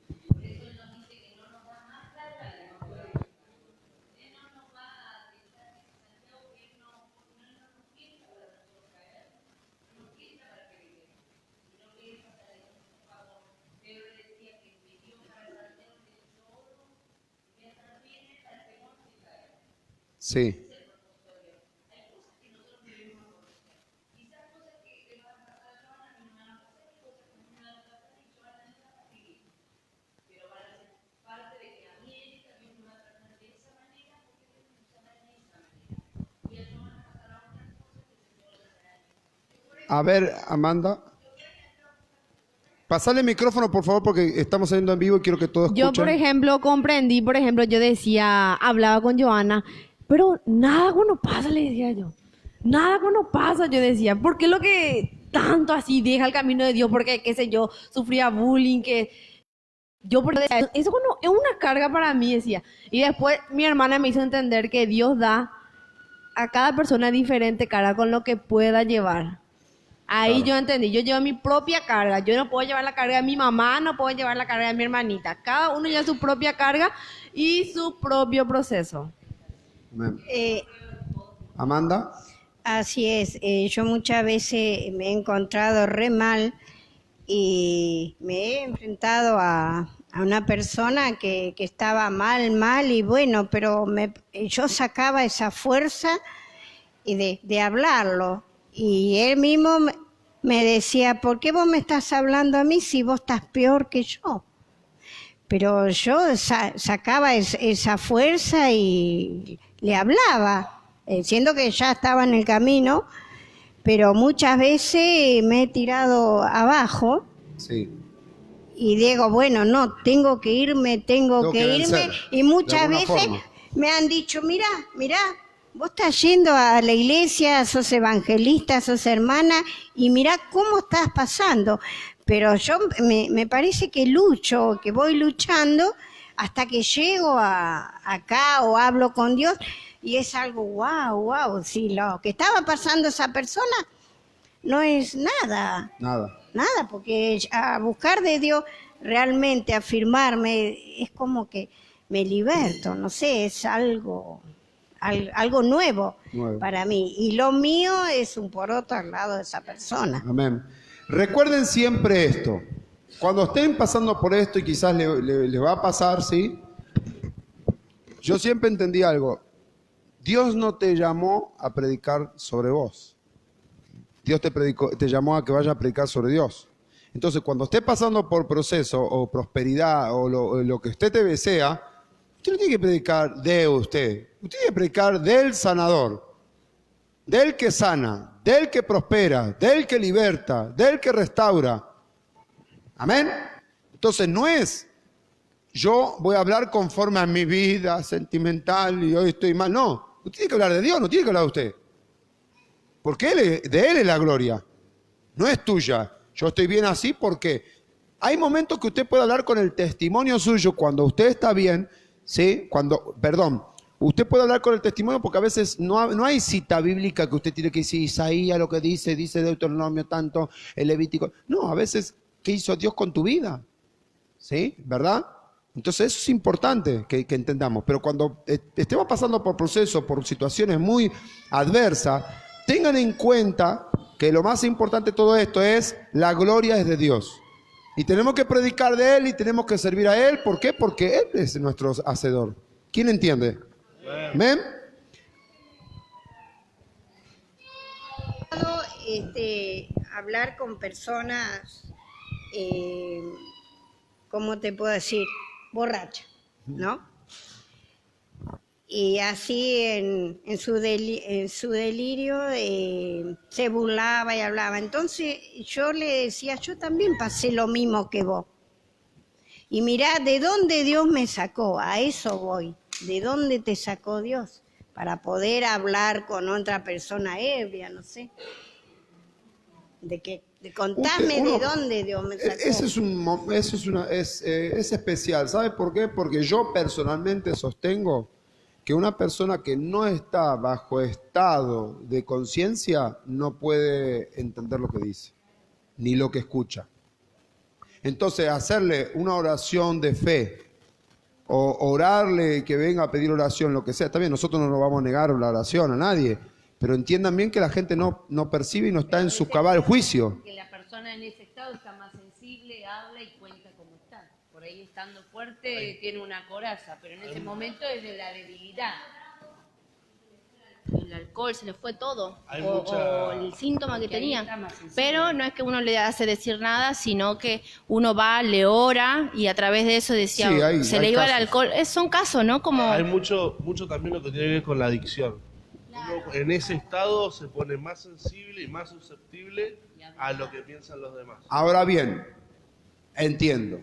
Sí. A ver, Amanda. Pasale el micrófono, por favor, porque estamos saliendo en vivo y quiero que todos escuchen. Yo, por ejemplo, comprendí, yo decía, hablaba con Joana, pero nada cuando pasa, le decía yo. Nada cuando pasa, yo decía. ¿Por qué lo que tanto así deja el camino de Dios? Porque, qué sé yo, sufría bullying, que... Yo por decía, eso cuando es una carga para mí, decía. Y después mi hermana me hizo entender que Dios da a cada persona diferente carga con lo que pueda llevar. Ahí Claro. yo entendí, yo llevo mi propia carga, yo no puedo llevar la carga de mi mamá, no puedo llevar la carga de mi hermanita. Cada uno lleva su propia carga y su propio proceso. Amén. Amanda. Así es, yo muchas veces me he encontrado re mal y me he enfrentado a una persona que estaba mal y bueno, pero yo sacaba esa fuerza y de hablarlo y él mismo me decía, ¿por qué vos me estás hablando a mí si vos estás peor que yo? Pero yo sacaba esa fuerza y le hablaba. Siendo que ya estaba en el camino, pero muchas veces me he tirado abajo. Sí. Y digo, bueno, no, tengo que irme. vencer, Y muchas de alguna veces forma. me han dicho, mirá, vos estás yendo a la iglesia, sos evangelista, sos hermana, y mirá cómo estás pasando. Pero yo me parece que lucho, que voy luchando hasta que llego acá o hablo con Dios. y es algo wow, si lo que estaba pasando esa persona no es nada, Nada. porque a buscar de Dios realmente, afirmarme, es como que me liberto, no sé, es algo nuevo para mí, y lo mío es un poroto al lado de esa persona. Amén. Recuerden siempre esto. Cuando estén pasando por esto, y quizás le va a pasar, ¿sí? Yo siempre entendí algo. Dios no te llamó a predicar sobre vos. Dios te llamó a que vayas a predicar sobre Dios. Entonces, cuando esté pasando por proceso o prosperidad o lo que usted te desea, usted no tiene que predicar de usted. Usted tiene que predicar del sanador, del que sana, del que prospera, del que liberta, del que restaura. Amén. Entonces, no es yo voy a hablar conforme a mi vida sentimental y hoy estoy mal. No, usted tiene que hablar de Dios, no tiene que hablar de usted. Porque de Él es la gloria, no es tuya. Yo estoy bien así porque hay momentos que usted puede hablar con el testimonio suyo cuando usted está bien, ¿sí? Usted puede hablar con el testimonio porque a veces no hay cita bíblica que usted tiene que decir Isaías lo que dice Deuteronomio tanto, el Levítico. No, a veces, ¿qué hizo Dios con tu vida? ¿Sí? ¿Verdad? Entonces eso es importante que entendamos. Pero cuando estemos pasando por procesos, por situaciones muy adversas, tengan en cuenta que lo más importante de todo esto es la gloria es de Dios. Y tenemos que predicar de Él y tenemos que servir a Él. ¿Por qué? Porque Él es nuestro hacedor. ¿Quién entiende? ¿Amén? Hablar con personas, ¿cómo te puedo decir? Borrachas, ¿no? Y así en su delirio se burlaba y hablaba. Entonces yo le decía, yo también pasé lo mismo que vos. Y mirá, ¿de dónde Dios me sacó? A eso voy. ¿De dónde te sacó Dios? Para poder hablar con otra persona ebria, no sé. Contame de dónde Dios me sacó. Es especial. ¿Sabe por qué? Porque yo personalmente sostengo que una persona que no está bajo estado de conciencia no puede entender lo que dice, ni lo que escucha. Entonces, hacerle una oración de fe o orarle que venga a pedir oración, lo que sea, está bien, nosotros no nos vamos a negar la oración a nadie, pero entiendan bien que la gente no percibe y no está en su cabal juicio. Que la persona en ese estado está más sensible, habla y cuenta cómo está. Por ahí estando fuerte tiene una coraza, pero en ese momento es de la debilidad. El alcohol, se le fue todo, o el síntoma que tenía. Pero no es que uno le hace decir nada, sino que uno va, le ora y a través de eso decía, Sí, se le iba el alcohol. Son casos, ¿no? Como Hay mucho también lo que tiene que ver con la adicción. Uno en ese estado se pone más sensible y más susceptible a lo que piensan los demás. Ahora bien, entiendo.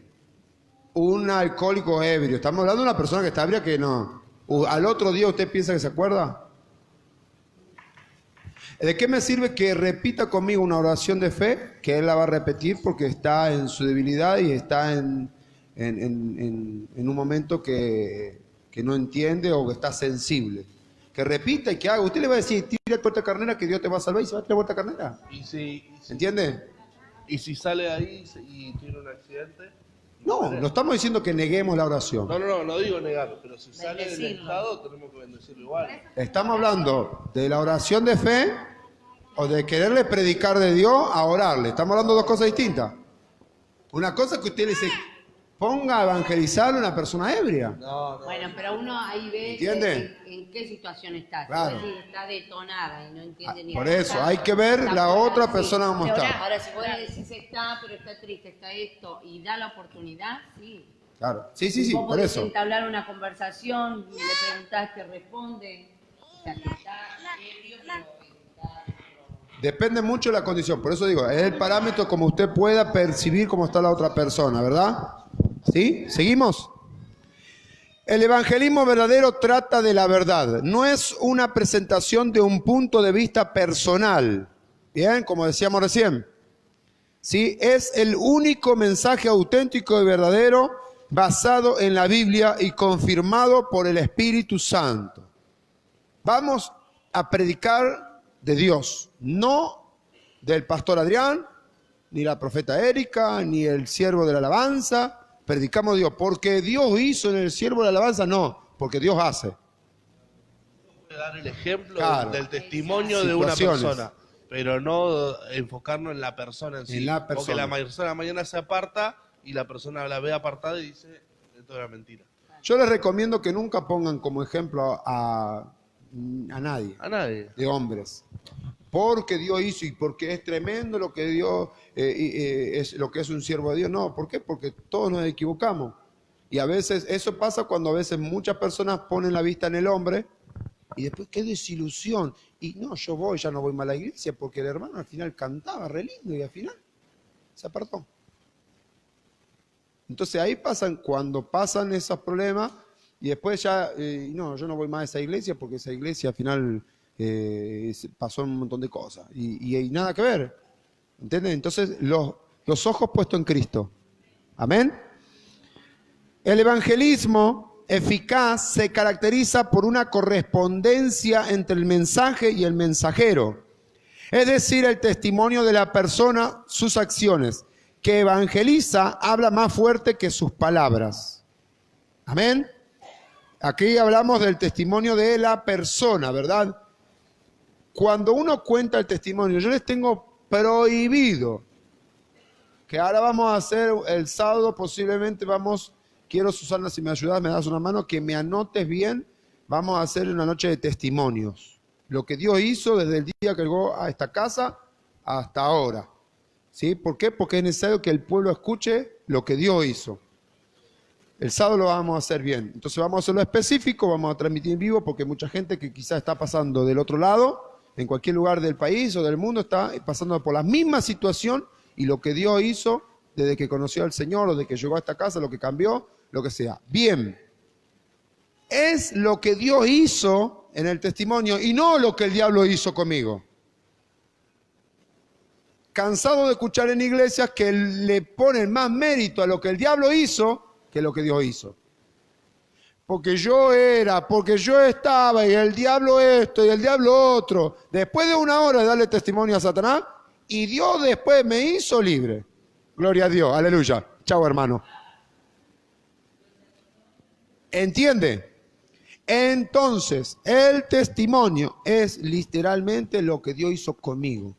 Un alcohólico ebrio, estamos hablando de una persona que está ebria que no. Al otro día usted piensa que se acuerda. ¿De qué me sirve que repita conmigo una oración de fe? Que él la va a repetir porque está en su debilidad y está en un momento que no entiende o que está sensible. Que repita y que haga. Usted le va a decir, tira puerta carnera que Dios te va a salvar y se va a tirar puerta carnera. ¿Entiende? Y si sale ahí y tiene un accidente. No estamos diciendo que neguemos la oración. No digo negarlo, pero si sale del estado tenemos que bendecirlo igual. Estamos hablando de la oración de fe o de quererle predicar de Dios a orarle. Estamos hablando de dos cosas distintas. Una cosa es que usted le dice, ponga a evangelizar a una persona ebria. Bueno, pero uno ahí ve en qué situación está. Claro. Si está detonada y no entiende ni Por nada. eso, hay que ver la otra persona cómo está. Ahora, si vos le decís pero está triste, está esto, y da la oportunidad, sí. Claro. Sí, Vos por podés eso. entablar una conversación, le preguntás, te responde. O sea, que está ebrio, pero Depende mucho de la condición. Por eso digo, es el parámetro como usted pueda percibir cómo está la otra persona, ¿verdad? ¿Sí? ¿Seguimos? El evangelismo verdadero trata de la verdad. No es una presentación de un punto de vista personal. Bien, como decíamos recién. ¿Sí? Es el único mensaje auténtico y verdadero basado en la Biblia y confirmado por el Espíritu Santo. Vamos a predicar de Dios, no del pastor Adrián, ni la profeta Erika, ni el siervo de la alabanza. Predicamos Dios. Porque Dios hizo en el siervo de la alabanza, no, porque Dios hace. Dar el ejemplo Claro. del testimonio de una Situaciones. persona, pero no enfocarnos en la persona en sí. En la Porque persona. la persona mañana se aparta y la persona la ve apartada y dice, esto era mentira. Yo les recomiendo que nunca pongan como ejemplo a nadie, A nadie. de hombres. Porque Dios hizo y porque es tremendo lo que Dios es lo que es un siervo de Dios. No, ¿por qué? Porque todos nos equivocamos. Y a veces eso pasa cuando a veces muchas personas ponen la vista en el hombre y después qué desilusión. Y no, yo voy, ya no voy más a la iglesia porque el hermano al final cantaba re lindo y al final se apartó. Entonces ahí cuando pasan esos problemas y después ya, no, yo no voy más a esa iglesia porque esa iglesia al final pasó un montón de cosas y hay nada que ver. ¿Entienden? Entonces los ojos puestos en Cristo. Amén. El evangelismo eficaz se caracteriza por una correspondencia entre el mensaje y el mensajero. Es decir, el testimonio de la persona, sus acciones, que evangeliza, habla más fuerte que sus palabras. Amén. Aquí hablamos del testimonio de la persona, ¿verdad? Cuando uno cuenta el testimonio, yo les tengo prohibido, que ahora vamos a hacer el sábado, posiblemente quiero Susana, si me ayudas, me das una mano, que me anotes bien, vamos a hacer una noche de testimonios. Lo que Dios hizo desde el día que llegó a esta casa hasta ahora. ¿Sí? ¿Por qué? Porque es necesario que el pueblo escuche lo que Dios hizo. El sábado lo vamos a hacer bien. Entonces vamos a hacerlo específico, vamos a transmitir en vivo, porque mucha gente que quizás está pasando del otro lado, en cualquier lugar del país o del mundo, está pasando por la misma situación y lo que Dios hizo desde que conoció al Señor o desde que llegó a esta casa, lo que cambió, lo que sea. Bien, es lo que Dios hizo en el testimonio y no lo que el diablo hizo conmigo. Cansado de escuchar en iglesias que le ponen más mérito a lo que el diablo hizo que lo que Dios hizo. Porque yo estaba y el diablo esto y el diablo otro. Después de una hora de darle testimonio a Satanás y Dios después me hizo libre. Gloria a Dios, aleluya. Chao, hermano. ¿Entiende? Entonces, el testimonio es literalmente lo que Dios hizo conmigo.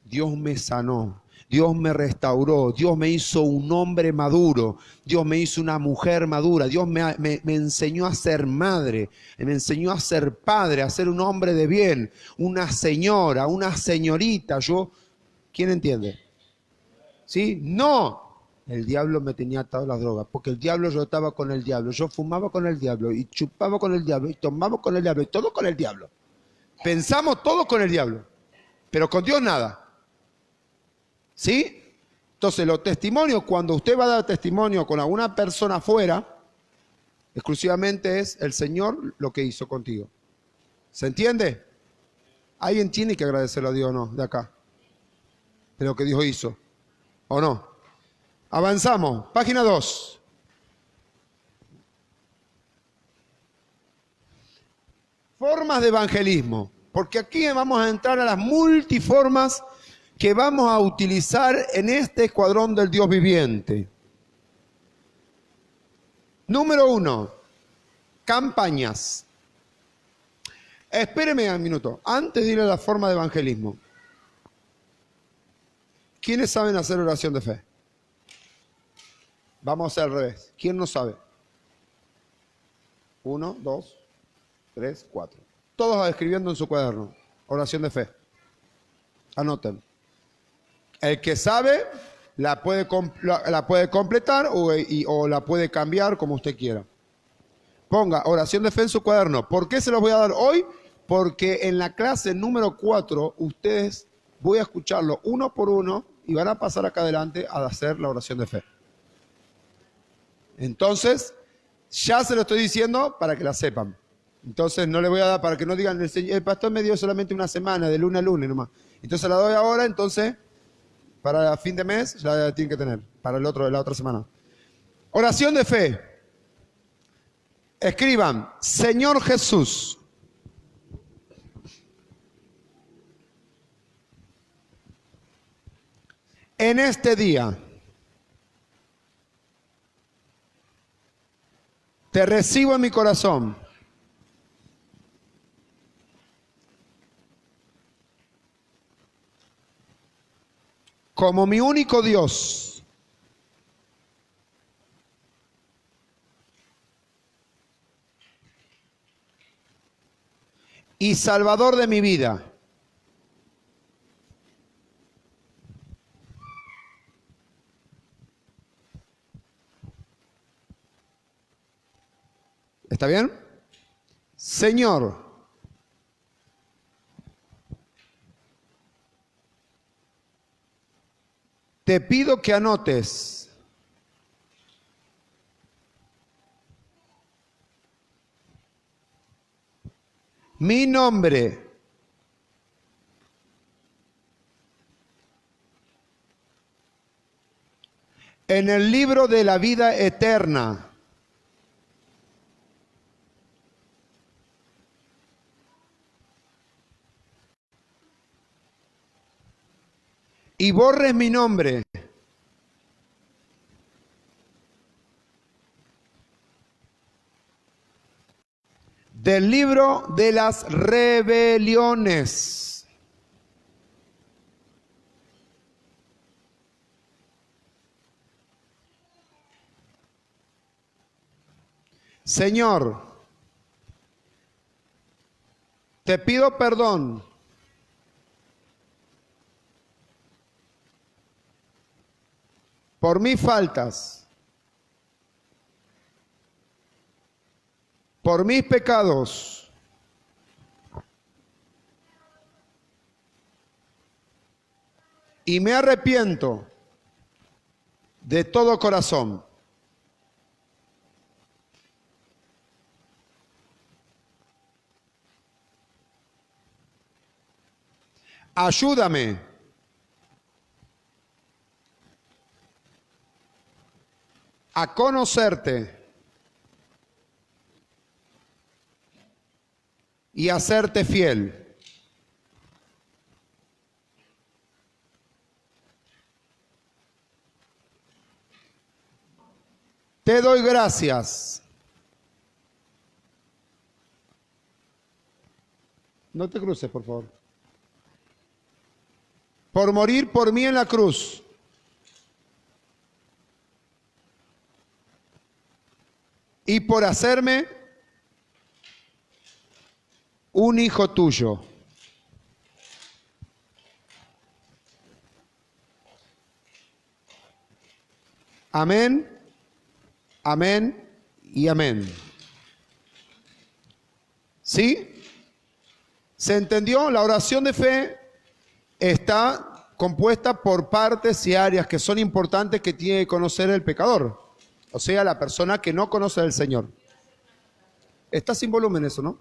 Dios me sanó, Dios me restauró, Dios me hizo un hombre maduro, Dios me hizo una mujer madura, Dios me enseñó a ser madre, me enseñó a ser padre, a ser un hombre de bien, una señora, una señorita. ¿Quién entiende? ¿Sí? No, el diablo me tenía atado a las drogas, porque el diablo, yo estaba con el diablo, yo fumaba con el diablo, y chupaba con el diablo, y tomaba con el diablo, y todo con el diablo. Pensamos todo con el diablo, pero con Dios nada. ¿Sí? Entonces los testimonios, cuando usted va a dar testimonio con alguna persona afuera, exclusivamente es el Señor lo que hizo contigo. ¿Se entiende? Alguien tiene que agradecerle a Dios, ¿no? De acá. De lo que Dios hizo. ¿O no? Avanzamos. Página 2. Formas de evangelismo. Porque aquí vamos a entrar a las multiformas que vamos a utilizar en este escuadrón del Dios viviente. Número 1, campañas. Espéreme un minuto, antes de ir a la forma de evangelismo. ¿Quiénes saben hacer oración de fe? Vamos a hacer al revés. ¿Quién no sabe? 1, 2, 3, 4. Todos escribiendo en su cuaderno. Oración de fe. Anoten. El que sabe la puede completar o la puede cambiar como usted quiera. Ponga oración de fe en su cuaderno. ¿Por qué se los voy a dar hoy? Porque en la clase número 4 ustedes voy a escucharlo uno por uno y van a pasar acá adelante a hacer la oración de fe. Entonces, ya se lo estoy diciendo para que la sepan. Entonces no le voy a dar para que no digan, el pastor me dio solamente una semana, de lunes a lunes nomás. Entonces la doy ahora, entonces para fin de mes ya la tienen que tener, para la otra semana. Oración de fe. Escriban, Señor Jesús, En este día te recibo en mi corazón como mi único Dios y Salvador de mi vida. ¿Está bien? Señor, te pido que anotes mi nombre en el libro de la vida eterna. Y borres mi nombre del libro de las rebeliones. Señor, te pido perdón por mis faltas, por mis pecados, y me arrepiento de todo corazón. Ayúdame a conocerte y a serte fiel. Te doy gracias. No te cruces, por favor. Por morir por mí en la cruz. Y por hacerme un hijo tuyo. Amén, amén y amén. ¿Sí? ¿Se entendió? La oración de fe está compuesta por partes y áreas que son importantes que tiene que conocer el pecador. O sea, la persona que no conoce al Señor. Está sin volumen eso, ¿no?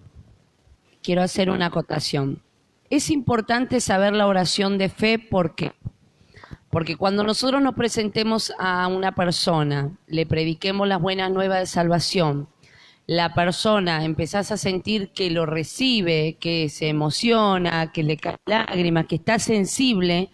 Quiero hacer una acotación. Es importante saber la oración de fe, ¿por qué? Porque cuando nosotros nos presentemos a una persona, le prediquemos las buenas nuevas de salvación, la persona empezás a sentir que lo recibe, que se emociona, que le caen lágrimas, que está sensible,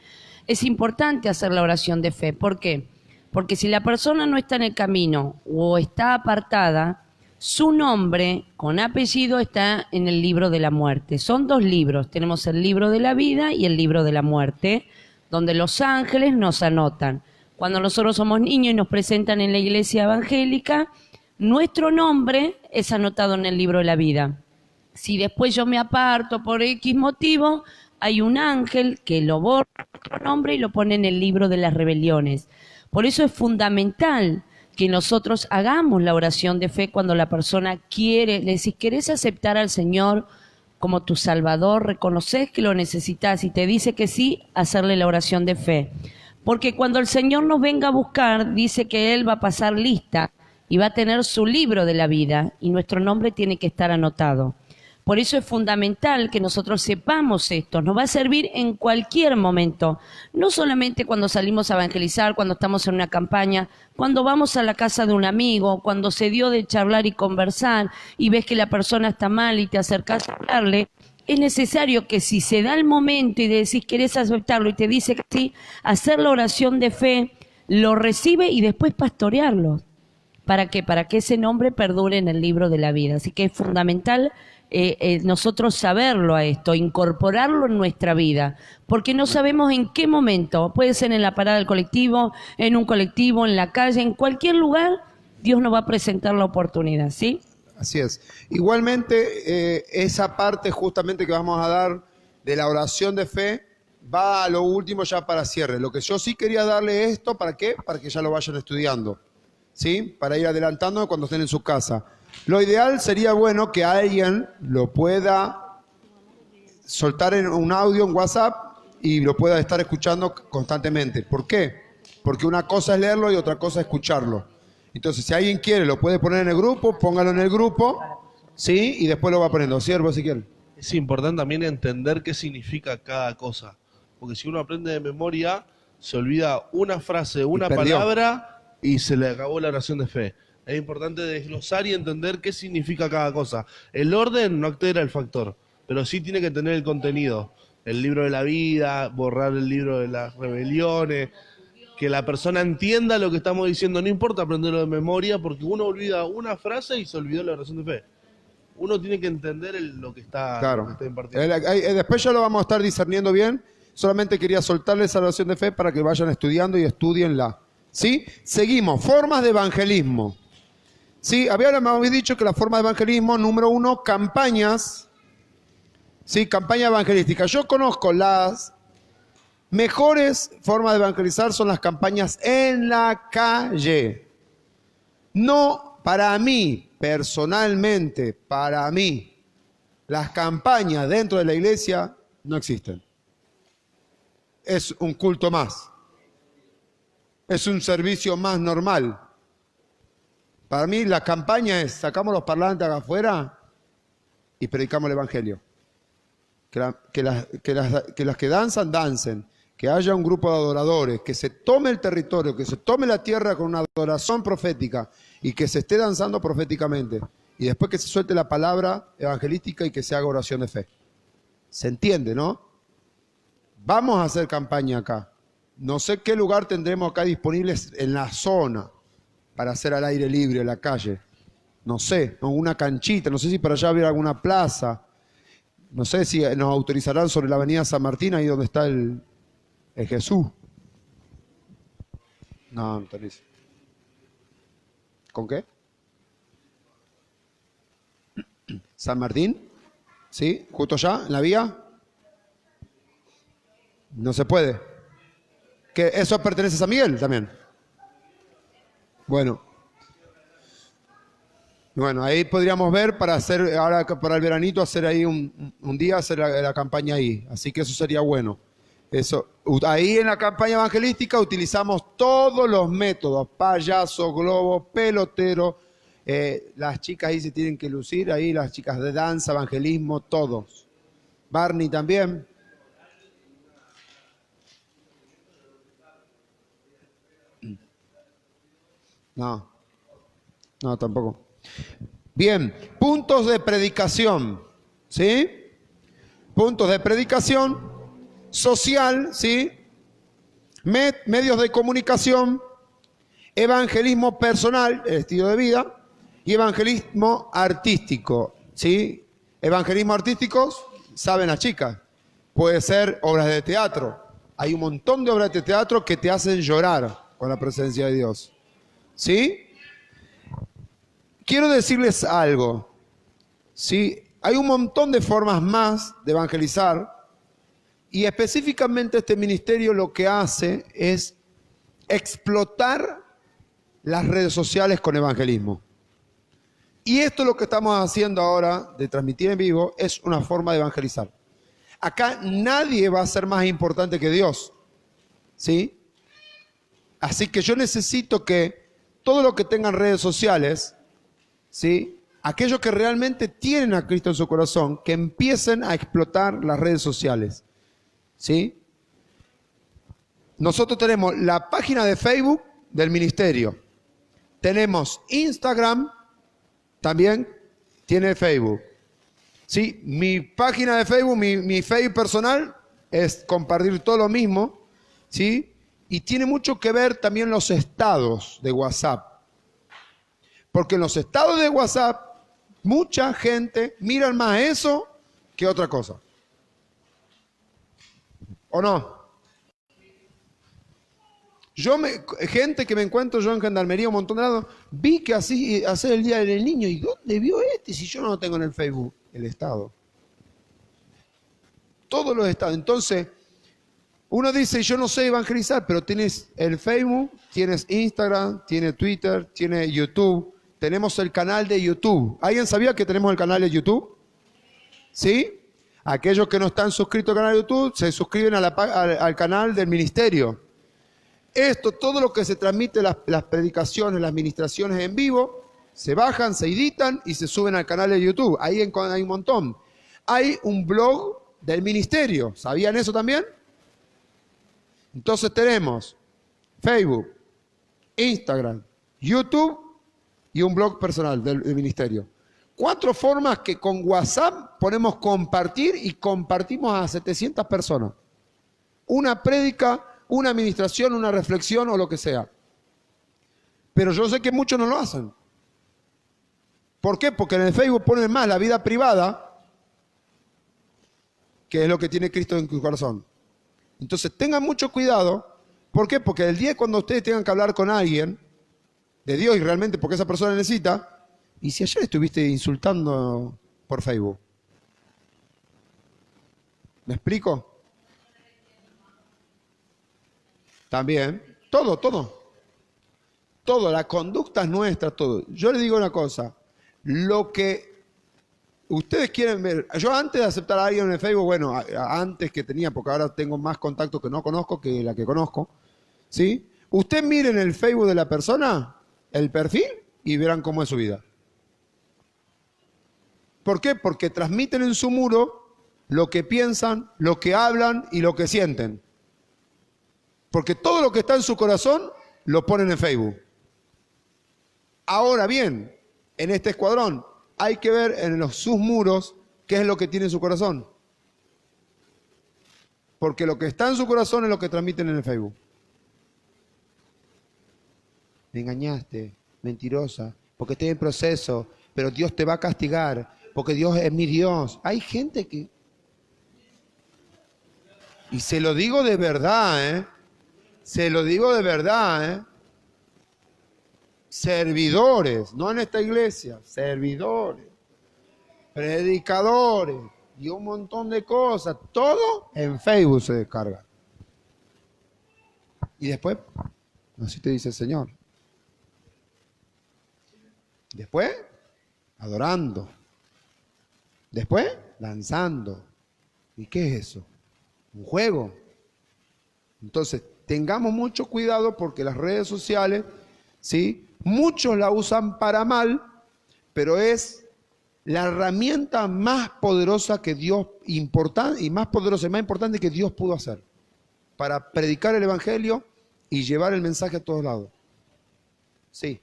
es importante hacer la oración de fe. ¿Por qué? Porque si la persona no está en el camino o está apartada, su nombre con apellido está en el libro de la muerte. Son dos libros, tenemos el libro de la vida y el libro de la muerte, donde los ángeles nos anotan. Cuando nosotros somos niños y nos presentan en la iglesia evangélica, nuestro nombre es anotado en el libro de la vida. Si después yo me aparto por X motivo, hay un ángel que lo borra nuestro nombre y lo pone en el libro de las rebeliones. Por eso es fundamental que nosotros hagamos la oración de fe cuando la persona quiere, le decís, ¿querés aceptar al Señor como tu Salvador? ¿Reconoces que lo necesitas? Y te dice que sí, hacerle la oración de fe. Porque cuando el Señor nos venga a buscar, dice que Él va a pasar lista y va a tener su libro de la vida y nuestro nombre tiene que estar anotado. Por eso es fundamental que nosotros sepamos esto. Nos va a servir en cualquier momento, no solamente cuando salimos a evangelizar, cuando estamos en una campaña, cuando vamos a la casa de un amigo, cuando se dio de charlar y conversar y ves que la persona está mal y te acercás a hablarle. es necesario que si se da el momento y decís querés aceptarlo y te dice que sí, hacer la oración de fe, lo recibe y después pastorearlo. ¿Para qué? Para que ese nombre perdure en el libro de la vida. Así que es fundamental nosotros saberlo a esto, incorporarlo en nuestra vida, porque no sabemos en qué momento, puede ser en la parada del colectivo, en la calle, en cualquier lugar, Dios nos va a presentar la oportunidad, ¿sí? Así es. Igualmente, esa parte justamente que vamos a dar de la oración de fe va a lo último ya para cierre. Lo que yo sí quería darle esto, ¿para qué? Para que ya lo vayan estudiando, ¿sí? Para ir adelantando cuando estén en su casa. Lo ideal sería bueno que alguien lo pueda soltar en un audio en WhatsApp y lo pueda estar escuchando constantemente. ¿Por qué? Porque una cosa es leerlo y otra cosa es escucharlo. Entonces, si alguien quiere, lo puede poner en el grupo, póngalo en el grupo, ¿sí? Y después lo va poniendo. Siervo, Ezequiel. Es importante también entender qué significa cada cosa. Porque si uno aprende de memoria, se olvida una frase, una palabra y se le acabó la oración de fe. Es importante desglosar y entender qué significa cada cosa. El orden no altera el factor, pero sí tiene que tener el contenido. El libro de la vida, borrar el libro de las rebeliones, que la persona entienda lo que estamos diciendo. No importa aprenderlo de memoria, porque uno olvida una frase y se olvidó la oración de fe. Uno tiene que entender lo que está, claro, lo que está impartiendo. Después ya lo vamos a estar discerniendo bien. Solamente quería soltarles esa oración de fe para que vayan estudiando y estudienla. ¿Sí? Seguimos. Formas de evangelismo. Sí, habíamos dicho que la forma de evangelismo, número 1, campañas. Sí, campaña evangelística. Yo conozco las mejores formas de evangelizar son las campañas en la calle. No, para mí, personalmente, para mí, las campañas dentro de la iglesia no existen. Es un culto más. Es un servicio más normal. Para mí la campaña es, sacamos los parlantes acá afuera y predicamos el evangelio. Que las que danzan, dancen. Que haya un grupo de adoradores, que se tome el territorio, que se tome la tierra con una adoración profética y que se esté danzando proféticamente. Y después que se suelte la palabra evangelística y que se haga oración de fe. ¿Se entiende, no? Vamos a hacer campaña acá. No sé qué lugar tendremos acá disponibles en la zona para hacer al aire libre en la calle. No sé, una canchita, no sé si para allá habrá alguna plaza. No sé si nos autorizarán sobre la avenida San Martín, ahí donde está el Jesús. No, no tenés. ¿Con qué? ¿San Martín? ¿Sí? ¿Justo allá, en la vía? No se puede. ¿Que eso pertenece a San Miguel también? Bueno, ahí podríamos ver para hacer, ahora para el veranito, hacer ahí un día, hacer la campaña ahí. Así que eso sería bueno. Eso, ahí en la campaña evangelística utilizamos todos los métodos, payaso, globo, pelotero, las chicas ahí se tienen que lucir, ahí las chicas de danza, evangelismo, todos. Barney también. No, tampoco. Bien, puntos de predicación, ¿sí? Puntos de predicación social, ¿sí? Medios de comunicación, evangelismo personal, el estilo de vida, y evangelismo artístico, ¿sí? Evangelismo artístico, saben las chicas, puede ser obras de teatro. Hay un montón de obras de teatro que te hacen llorar con la presencia de Dios, ¿sí? Quiero decirles algo, ¿sí? Hay un montón de formas más de evangelizar y específicamente este ministerio lo que hace es explotar las redes sociales con evangelismo. Y esto lo que estamos haciendo ahora de transmitir en vivo es una forma de evangelizar. Acá nadie va a ser más importante que Dios, ¿sí? Así que yo necesito que todo lo que tengan redes sociales, ¿sí? Aquellos que realmente tienen a Cristo en su corazón, que empiecen a explotar las redes sociales, ¿sí? Nosotros tenemos la página de Facebook del ministerio, tenemos Instagram, también tiene Facebook, ¿Sí? Mi página de Facebook, mi Facebook personal es compartir todo lo mismo, ¿sí? Y tiene mucho que ver también los estados de WhatsApp. Porque en los estados de WhatsApp, mucha gente mira más eso que otra cosa. ¿O no? Gente que me encuentro yo en Gendarmería, un montón de lados, vi que así hace el Día del Niño. ¿Y dónde vio este si yo no lo tengo en el Facebook? El Estado. Todos los estados. Entonces, uno dice, yo no sé evangelizar, pero tienes el Facebook, tienes Instagram, tienes Twitter, tienes YouTube. Tenemos el canal de YouTube. ¿Alguien sabía que tenemos el canal de YouTube? ¿Sí? Aquellos que no están suscritos al canal de YouTube, se suscriben al canal del ministerio. Todo lo que se transmite, las predicaciones, las ministraciones en vivo, se bajan, se editan y se suben al canal de YouTube. Ahí hay un montón. Hay un blog del ministerio. ¿Sabían eso también? Entonces tenemos Facebook, Instagram, YouTube y un blog personal del ministerio. 4 formas que con WhatsApp podemos compartir y compartimos a 700 personas. Una prédica, una administración, una reflexión o lo que sea. Pero yo sé que muchos no lo hacen. ¿Por qué? Porque en el Facebook ponen más la vida privada, que es lo que tiene Cristo en su corazón. Entonces tengan mucho cuidado. ¿Por qué? Porque el día cuando ustedes tengan que hablar con alguien de Dios y realmente porque esa persona necesita, y si ayer estuviste insultando por Facebook. ¿Me explico? También, todo, la conducta es nuestra, todo. Yo les digo una cosa, lo que ustedes quieren ver, yo antes de aceptar a alguien en el Facebook, bueno, antes que tenía, porque ahora tengo más contactos que no conozco que la que conozco, ¿sí? Ustedes miren el Facebook de la persona, el perfil, y verán cómo es su vida. ¿Por qué? Porque transmiten en su muro lo que piensan, lo que hablan y lo que sienten. Porque todo lo que está en su corazón lo ponen en Facebook. Ahora bien, en este escuadrón hay que ver en sus muros qué es lo que tiene en su corazón. Porque lo que está en su corazón es lo que transmiten en el Facebook. Me engañaste, mentirosa, porque estoy en proceso, pero Dios te va a castigar, porque Dios es mi Dios. Hay gente que... Y se lo digo de verdad, ¿eh? Se lo digo de verdad, ¿eh? Servidores, no en esta iglesia, servidores, predicadores y un montón de cosas, todo en Facebook se descarga. Y después, así te dice el Señor. Después, adorando. Después, danzando. ¿Y qué es eso? Un juego. Entonces, tengamos mucho cuidado porque las redes sociales, ¿sí? Muchos la usan para mal, pero es la herramienta más poderosa que Dios, y más poderosa y más importante que Dios pudo hacer para predicar el Evangelio y llevar el mensaje a todos lados. Sí.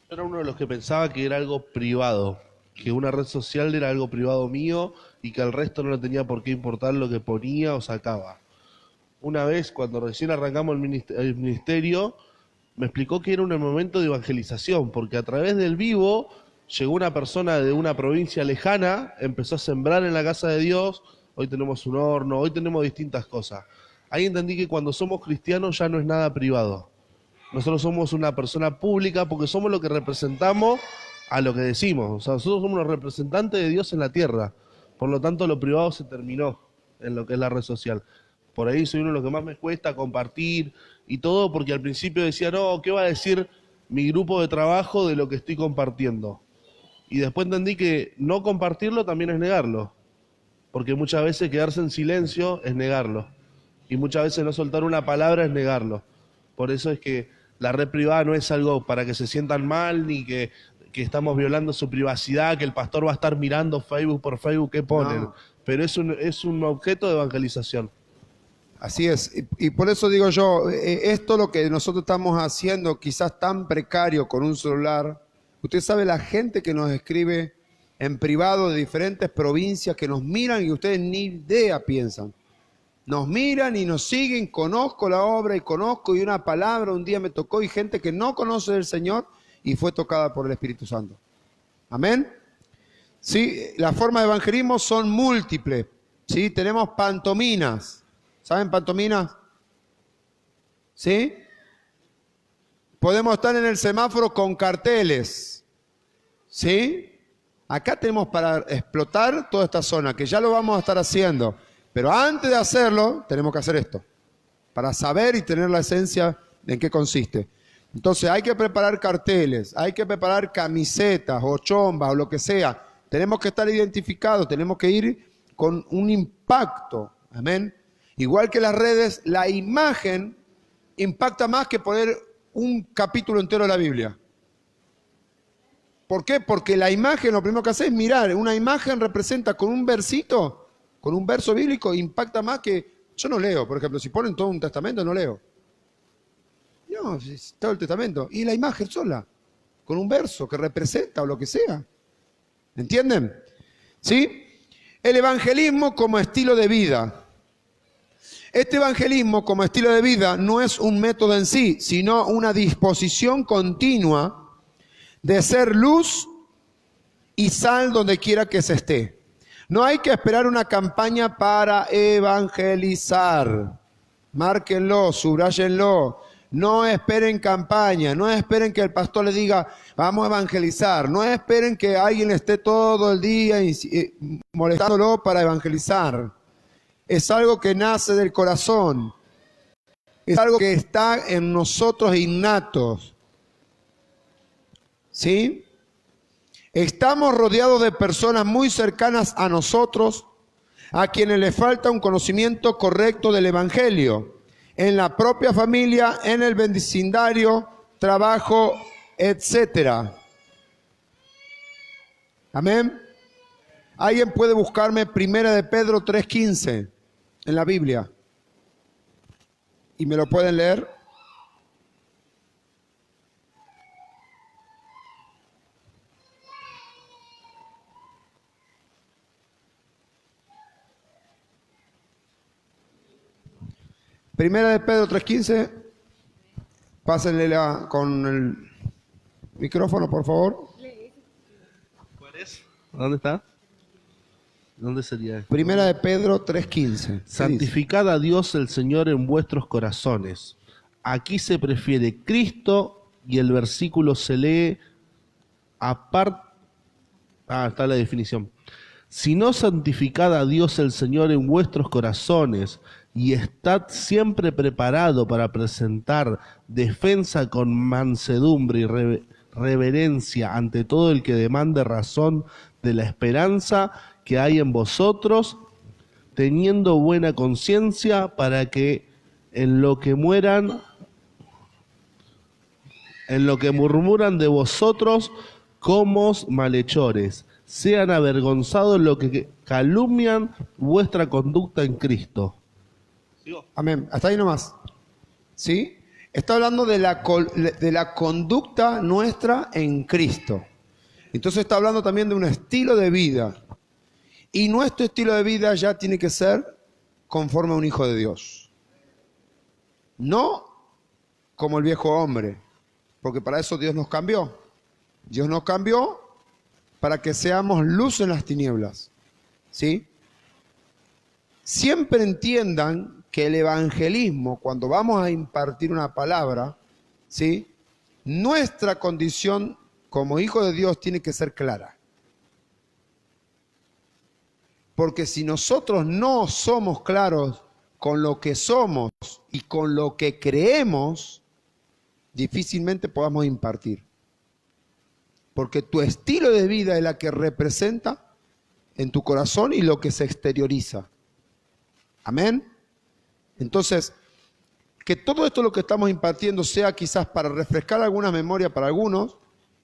Yo era uno de los que pensaba que era algo privado, que una red social era algo privado mío y que al resto no le tenía por qué importar lo que ponía o sacaba. Una vez, cuando recién arrancamos el ministerio, me explicó que era un momento de evangelización, porque a través del vivo llegó una persona de una provincia lejana, empezó a sembrar en la casa de Dios, hoy tenemos un horno, hoy tenemos distintas cosas. Ahí entendí que cuando somos cristianos ya no es nada privado. Nosotros somos una persona pública porque somos lo que representamos a lo que decimos. O sea, nosotros somos los representantes de Dios en la tierra. Por lo tanto, lo privado se terminó en lo que es la red social. Por ahí soy uno de los que más me cuesta compartir y todo, porque al principio decía, no, ¿qué va a decir mi grupo de trabajo de lo que estoy compartiendo? Y después entendí que no compartirlo también es negarlo, porque muchas veces quedarse en silencio es negarlo, y muchas veces no soltar una palabra es negarlo. Por eso es que la red privada no es algo para que se sientan mal, ni que estamos violando su privacidad, que el pastor va a estar mirando Facebook por Facebook qué ponen, no. Pero es un objeto de evangelización. Así es, y por eso digo yo, esto lo que nosotros estamos haciendo, quizás tan precario con un celular. Usted sabe la gente que nos escribe en privado de diferentes provincias que nos miran y ustedes ni idea piensan. Nos miran y nos siguen, conozco la obra y conozco y una palabra un día me tocó y gente que no conoce del Señor y fue tocada por el Espíritu Santo. Amén. Sí, las formas de evangelismo son múltiples. Sí, tenemos pantominas. ¿Saben pantominas? ¿Sí? Podemos estar en el semáforo con carteles. ¿Sí? Acá tenemos para explotar toda esta zona, que ya lo vamos a estar haciendo. Pero antes de hacerlo, tenemos que hacer esto. Para saber y tener la esencia de en qué consiste. Entonces hay que preparar carteles, hay que preparar camisetas o chombas o lo que sea. Tenemos que estar identificados, tenemos que ir con un impacto. Amén. Igual que las redes, la imagen impacta más que poner un capítulo entero de la Biblia. ¿Por qué? Porque la imagen, lo primero que hace es mirar. Una imagen representa con un versito, con un verso bíblico, impacta más que... Yo no leo, por ejemplo, si ponen todo un testamento, no leo. No, es todo el testamento. Y la imagen sola, con un verso que representa o lo que sea. ¿Entienden? ¿Sí? El evangelismo como estilo de vida. Este evangelismo como estilo de vida no es un método en sí, sino una disposición continua de ser luz y sal donde quiera que se esté. No hay que esperar una campaña para evangelizar. Márquenlo, subrayenlo. No esperen campaña, no esperen que el pastor les diga, vamos a evangelizar. No esperen que alguien esté todo el día molestándolo para evangelizar. Es algo que nace del corazón. Es algo que está en nosotros innatos. ¿Sí? Estamos rodeados de personas muy cercanas a nosotros, a quienes les falta un conocimiento correcto del Evangelio. En la propia familia, en el vecindario, trabajo, etcétera. Amén. Alguien puede buscarme 1 de Pedro 3:15 en la Biblia. ¿Y me lo pueden leer? Primera de Pedro 3:15. Pásenle con el micrófono, por favor. ¿Cuál es? ¿Dónde está? ¿Dónde sería? Primera de Pedro 3:15. Santificad a Dios el Señor en vuestros corazones. Aquí se prefiere Cristo y el versículo se lee aparte. Está la definición. Si no santificad a Dios el Señor en vuestros corazones y estad siempre preparado para presentar defensa con mansedumbre y reverencia ante todo el que demande razón de la esperanza que hay en vosotros, teniendo buena conciencia para que en lo que murmuran de vosotros como malhechores, sean avergonzados los que calumnian vuestra conducta en Cristo. Amén. Hasta ahí nomás. ¿Sí? Está hablando de la conducta nuestra en Cristo. Entonces está hablando también de un estilo de vida. Y nuestro estilo de vida ya tiene que ser conforme a un hijo de Dios. No como el viejo hombre, porque para eso Dios nos cambió. Dios nos cambió para que seamos luz en las tinieblas. ¿Sí? Siempre entiendan que el evangelismo, cuando vamos a impartir una palabra, ¿sí?, nuestra condición como hijo de Dios tiene que ser clara. Porque si nosotros no somos claros con lo que somos y con lo que creemos, difícilmente podamos impartir. Porque tu estilo de vida es la que representa en tu corazón y lo que se exterioriza. Amén. Entonces, que todo esto lo que estamos impartiendo sea quizás para refrescar alguna memoria para algunos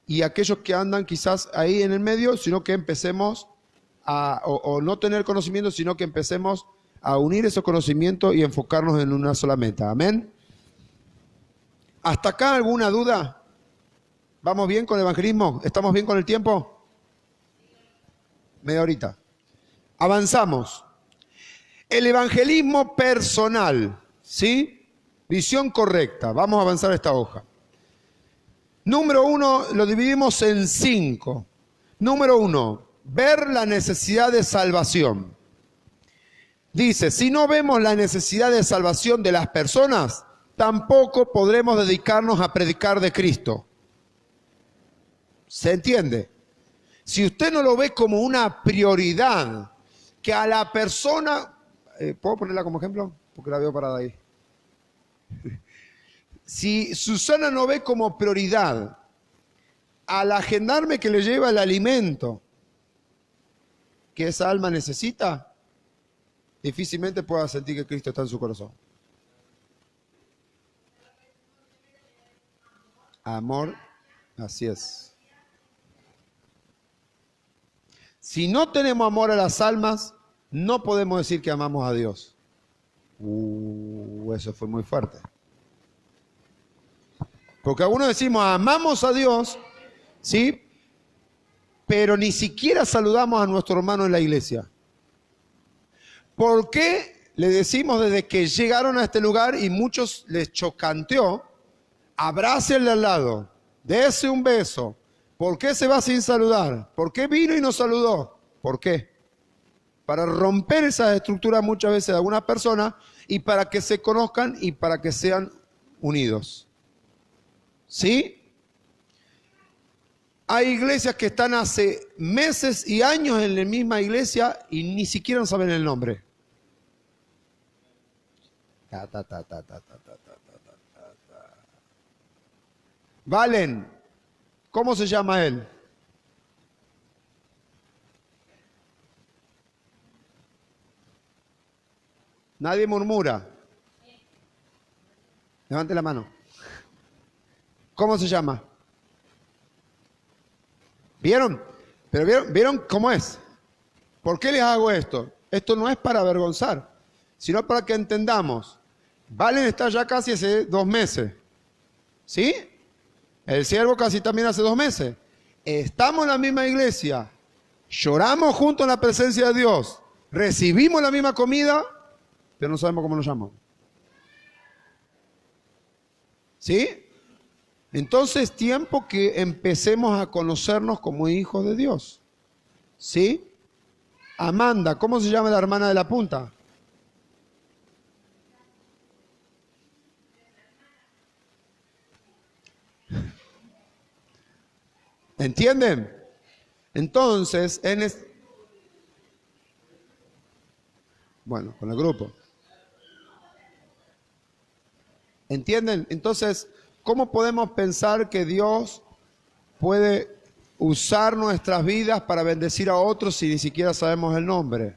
y aquellos que andan quizás ahí en el medio, sino que empecemos o no tener conocimiento, sino que empecemos a unir esos conocimientos y enfocarnos en una sola meta. Amén. ¿Hasta acá alguna duda? ¿Vamos bien con el evangelismo? ¿Estamos bien con el tiempo? media horita. Avanzamos. El evangelismo personal, ¿sí? Visión correcta. Vamos a avanzar esta hoja. Número 1, lo dividimos en 5. Número 1, ver la necesidad de salvación. Dice, si no vemos la necesidad de salvación de las personas, tampoco podremos dedicarnos a predicar de Cristo. ¿Se entiende? Si usted no lo ve como una prioridad, que a la persona... ¿Puedo ponerla como ejemplo? Porque la veo parada ahí. Si Susana no ve como prioridad al agendarme que le lleva el alimento que esa alma necesita, difícilmente pueda sentir que Cristo está en su corazón. Amor, así es. Si no tenemos amor a las almas, no podemos decir que amamos a Dios. Eso fue muy fuerte. Porque algunos decimos, amamos a Dios, ¿sí? Pero ni siquiera saludamos a nuestro hermano en la iglesia. ¿Por qué le decimos desde que llegaron a este lugar y muchos les chocanteó? Abrácenle al lado, dése un beso. ¿Por qué se va sin saludar? ¿Por qué vino y nos saludó? ¿Por qué? Para romper esas estructuras muchas veces de algunas personas y para que se conozcan y para que sean unidos. ¿Sí? Hay iglesias que están hace meses y años en la misma iglesia y ni siquiera saben el nombre. Valen, ¿cómo se llama él? Nadie murmura. Levante la mano. ¿Cómo se llama? ¿Vieron? Pero ¿vieron cómo es? ¿Por qué les hago esto? Esto no es para avergonzar, sino para que entendamos. Valen está ya casi hace 2 meses. ¿Sí? El siervo casi también hace 2 meses. Estamos en la misma iglesia. Lloramos juntos en la presencia de Dios. Recibimos la misma comida, pero no sabemos cómo nos llamamos. ¿Sí? Entonces, tiempo que empecemos a conocernos como hijos de Dios. ¿Sí? Amanda, ¿cómo se llama la hermana de la punta? ¿Entienden? Entonces, bueno, con el grupo. ¿Entienden? Entonces, ¿cómo podemos pensar que Dios puede usar nuestras vidas para bendecir a otros si ni siquiera sabemos el nombre?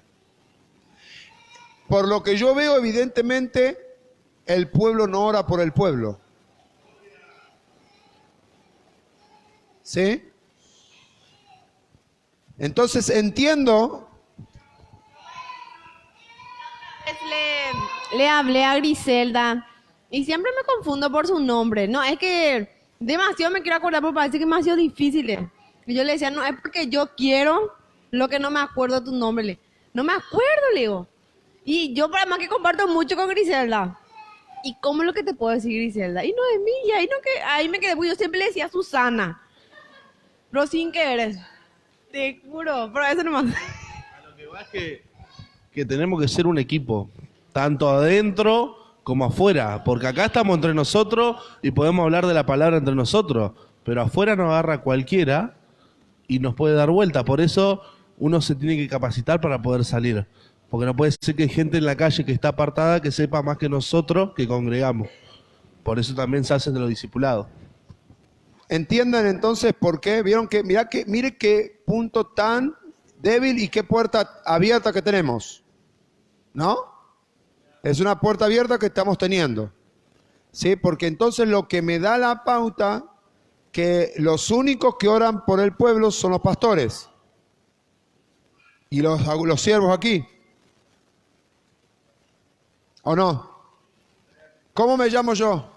Por lo que yo veo, evidentemente, el pueblo no ora por el pueblo. ¿Sí? Entonces entiendo. Le hablé a Griselda y siempre me confundo por su nombre. No, es que demasiado me quiero acordar porque parece que es demasiado difícil. Y yo le decía, no, es porque yo quiero lo que no me acuerdo tu nombre. No me acuerdo, le digo. Y yo, para más que comparto mucho con Griselda. ¿Y cómo es lo que te puedo decir, Griselda? Y no es mía, y no que ahí me quedé, porque yo siempre le decía Susana. Pero sin querer. Te juro, pero eso nomás. A lo que va es que tenemos que ser un equipo, tanto adentro como afuera, porque acá estamos entre nosotros y podemos hablar de la palabra entre nosotros, pero afuera nos agarra cualquiera y nos puede dar vuelta. Por eso uno se tiene que capacitar para poder salir, porque no puede ser que hay gente en la calle que está apartada que sepa más que nosotros que congregamos. Por eso también se hacen de los discipulados. Entiendan entonces por qué. Vieron que, mire qué punto tan débil y qué puerta abierta que tenemos. ¿No? Es una puerta abierta que estamos teniendo. ¿Sí? Porque entonces lo que me da la pauta que los únicos que oran por el pueblo son los pastores. Y los siervos aquí. ¿O no? ¿Cómo me llamo yo?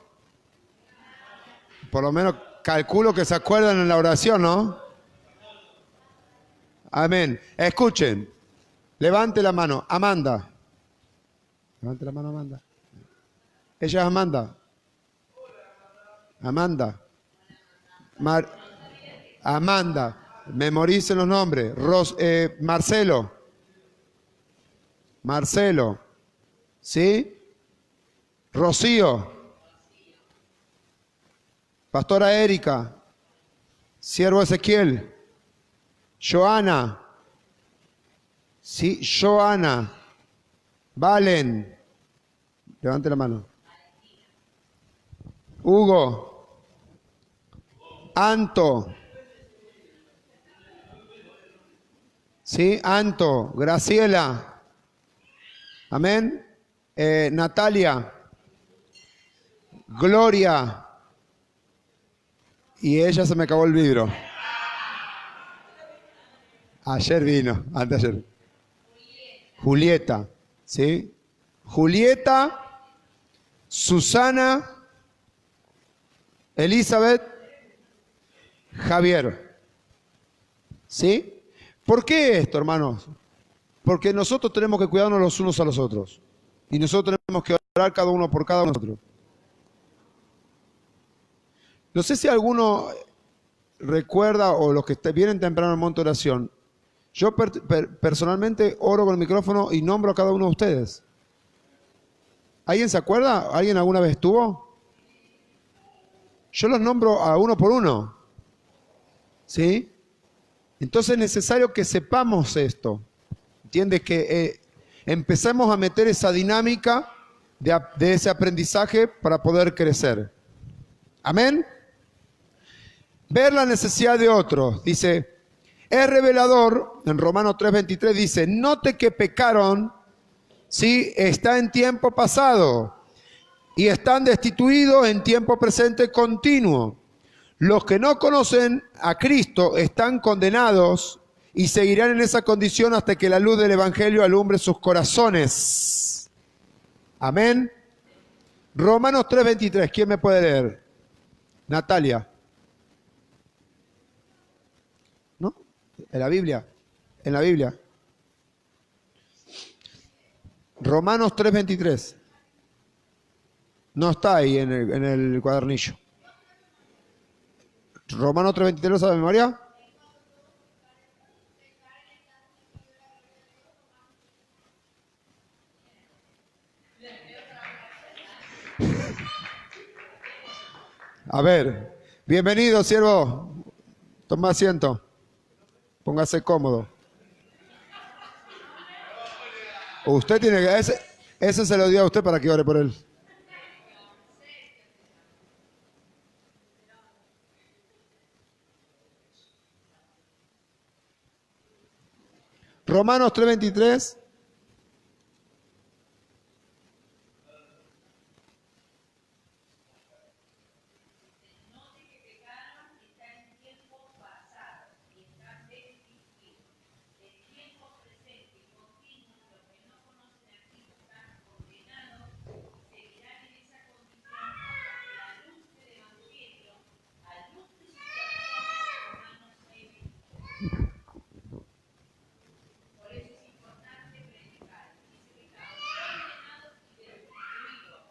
Por lo menos calculo que se acuerdan en la oración, ¿no? Amén. Escuchen. Levante la mano. Amanda. Levante la mano, Amanda. Ella es Amanda. Amanda. Amanda. Memoricen los nombres. Marcelo. Marcelo. ¿Sí? Rocío. Pastora Erika. Siervo Ezequiel. Joana. Sí, Joana. Valen. Levante la mano. Hugo. Anto. Sí, Anto. Graciela. Amén. Natalia. Gloria. Y ella se me acabó el libro. Ayer vino, antes de ayer. Julieta, ¿sí? Julieta, Susana, Elizabeth, Javier. ¿Sí? ¿Por qué esto, hermanos? Porque nosotros tenemos que cuidarnos los unos a los otros. Y nosotros tenemos que orar cada uno por cada uno de nosotros. No sé si alguno recuerda, o los que vienen temprano al monte de oración, yo personalmente oro con el micrófono y nombro a cada uno de ustedes. ¿Alguien se acuerda? ¿Alguien alguna vez estuvo? Yo los nombro a uno por uno. ¿Sí? Entonces es necesario que sepamos esto. ¿Entiendes? Que empecemos a meter esa dinámica de ese aprendizaje para poder crecer. ¿Amén? Ver la necesidad de otros. Dice, es revelador, en Romanos 3:23 dice, note que pecaron, ¿sí? Está en tiempo pasado y están destituidos en tiempo presente continuo. Los que no conocen a Cristo están condenados y seguirán en esa condición hasta que la luz del Evangelio alumbre sus corazones. Amén. Romanos 3:23, ¿quién me puede leer? Natalia. ¿No? En la Biblia. En la Biblia. Romanos 3:23. No está ahí en el cuadernillo. Romanos 3:23, ¿lo sabe de memoria? A ver, bienvenido, siervo. Toma asiento. Póngase cómodo. Usted tiene que... Ese se lo dio a usted para que ore por él. Romanos 3:23.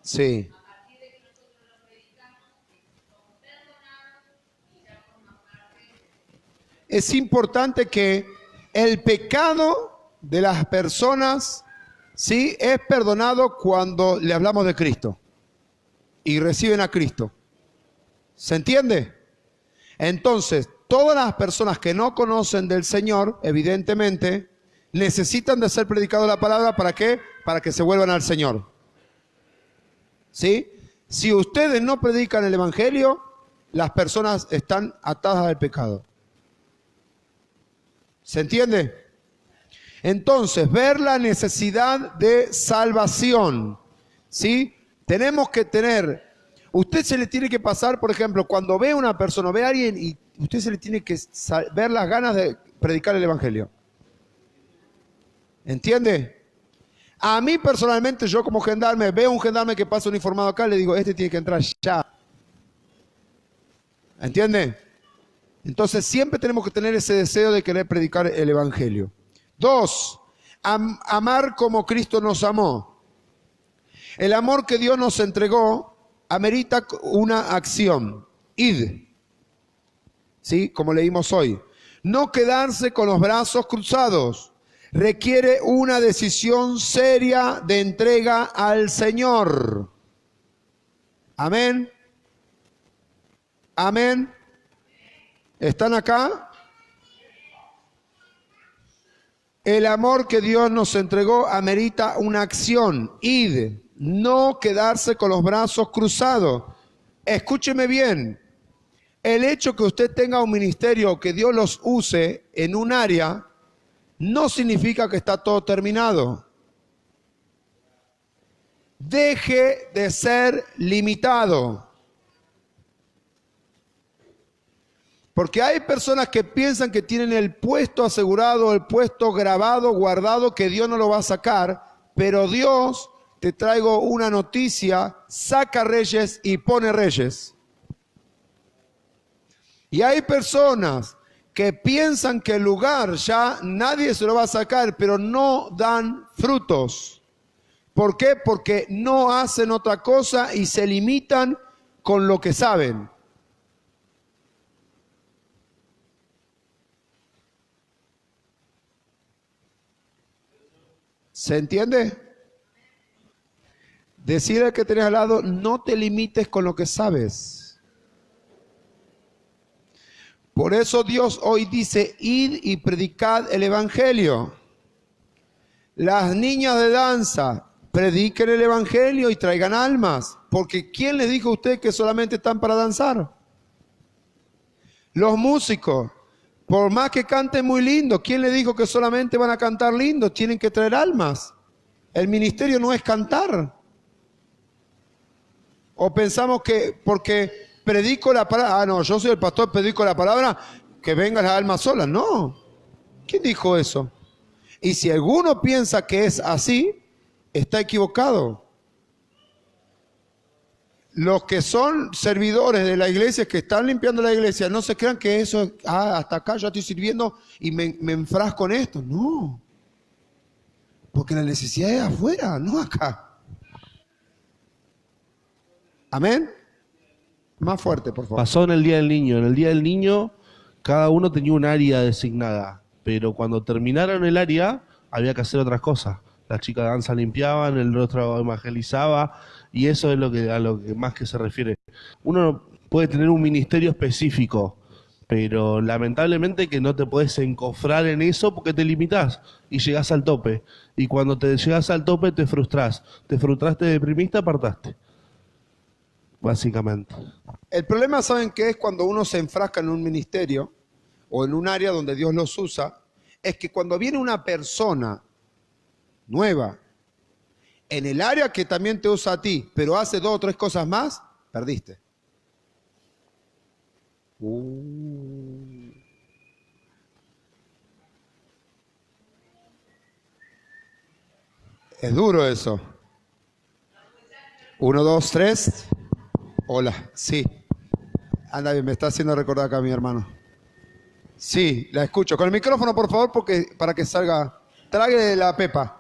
Sí. Es importante que el pecado de las personas, sí, es perdonado cuando le hablamos de Cristo y reciben a Cristo. ¿Se entiende? Entonces, todas las personas que no conocen del Señor, evidentemente, necesitan de ser predicado la palabra. ¿Para qué? Para que se vuelvan al Señor. ¿Sí? Si ustedes no predican el Evangelio, las personas están atadas al pecado. ¿Se entiende? Entonces, ver la necesidad de salvación. ¿Sí? Tenemos que tener... Usted se le tiene que pasar, por ejemplo, cuando ve a una persona, ve a alguien y usted se le tiene que ver las ganas de predicar el Evangelio. ¿Entiende? A mí personalmente, yo como gendarme, veo un gendarme que pasa uniformado acá, le digo, este tiene que entrar ya. ¿Entiende? Entonces siempre tenemos que tener ese deseo de querer predicar el Evangelio. 2, amar como Cristo nos amó. El amor que Dios nos entregó amerita una acción. Id. ¿Sí? Como leímos hoy. No quedarse con los brazos cruzados. Requiere una decisión seria de entrega al Señor. Amén. Amén. ¿Están acá? El amor que Dios nos entregó amerita una acción. Id. No quedarse con los brazos cruzados. Escúcheme bien. El hecho que usted tenga un ministerio, que Dios los use en un área, no significa que está todo terminado. Deje de ser limitado. Porque hay personas que piensan que tienen el puesto asegurado, el puesto grabado, guardado, que Dios no lo va a sacar, pero Dios, te traigo una noticia, saca reyes y pone reyes. Y hay personas que piensan que el lugar ya nadie se lo va a sacar, pero no dan frutos. ¿Por qué? Porque no hacen otra cosa y se limitan con lo que saben. ¿Se entiende? Decir al que tenés al lado, no te limites con lo que sabes. Por eso Dios hoy dice, id y predicad el Evangelio. Las niñas de danza, prediquen el Evangelio y traigan almas. Porque ¿quién les dijo a usted que solamente están para danzar? Los músicos, por más que canten muy lindo, ¿quién les dijo que solamente van a cantar lindo? Tienen que traer almas. El ministerio no es cantar. O pensamos que porque predico la palabra, no, yo soy el pastor, predico la palabra, que vengan las almas solas. No. ¿Quién dijo eso? Y si alguno piensa que es así, está equivocado. Los que son servidores de la iglesia, que están limpiando la iglesia, no se crean que eso, hasta acá ya estoy sirviendo y me enfrasco en esto. No. Porque la necesidad es afuera, no acá. Amén. Más fuerte, por favor. Pasó en el Día del Niño. En el Día del Niño, cada uno tenía un área designada. Pero cuando terminaron el área, había que hacer otras cosas. Las chicas de danza limpiaban, el otro evangelizaba. Y eso es a lo que más que se refiere. Uno puede tener un ministerio específico, pero lamentablemente que no te puedes encofrar en eso porque te limitás y llegás al tope. Y cuando te llegas al tope te frustrás. Te frustraste, te deprimiste, apartaste. Básicamente. El problema, ¿saben qué es? Cuando uno se enfrasca en un ministerio o en un área donde Dios los usa, es que cuando viene una persona nueva en el área que también te usa a ti, pero hace 2 o 3 cosas más, perdiste. Es duro eso. 1, 2, 3. Hola, sí. Anda bien, me está haciendo recordar acá a mi hermano. Sí, la escucho. Con el micrófono, por favor, porque para que salga. Trague la pepa.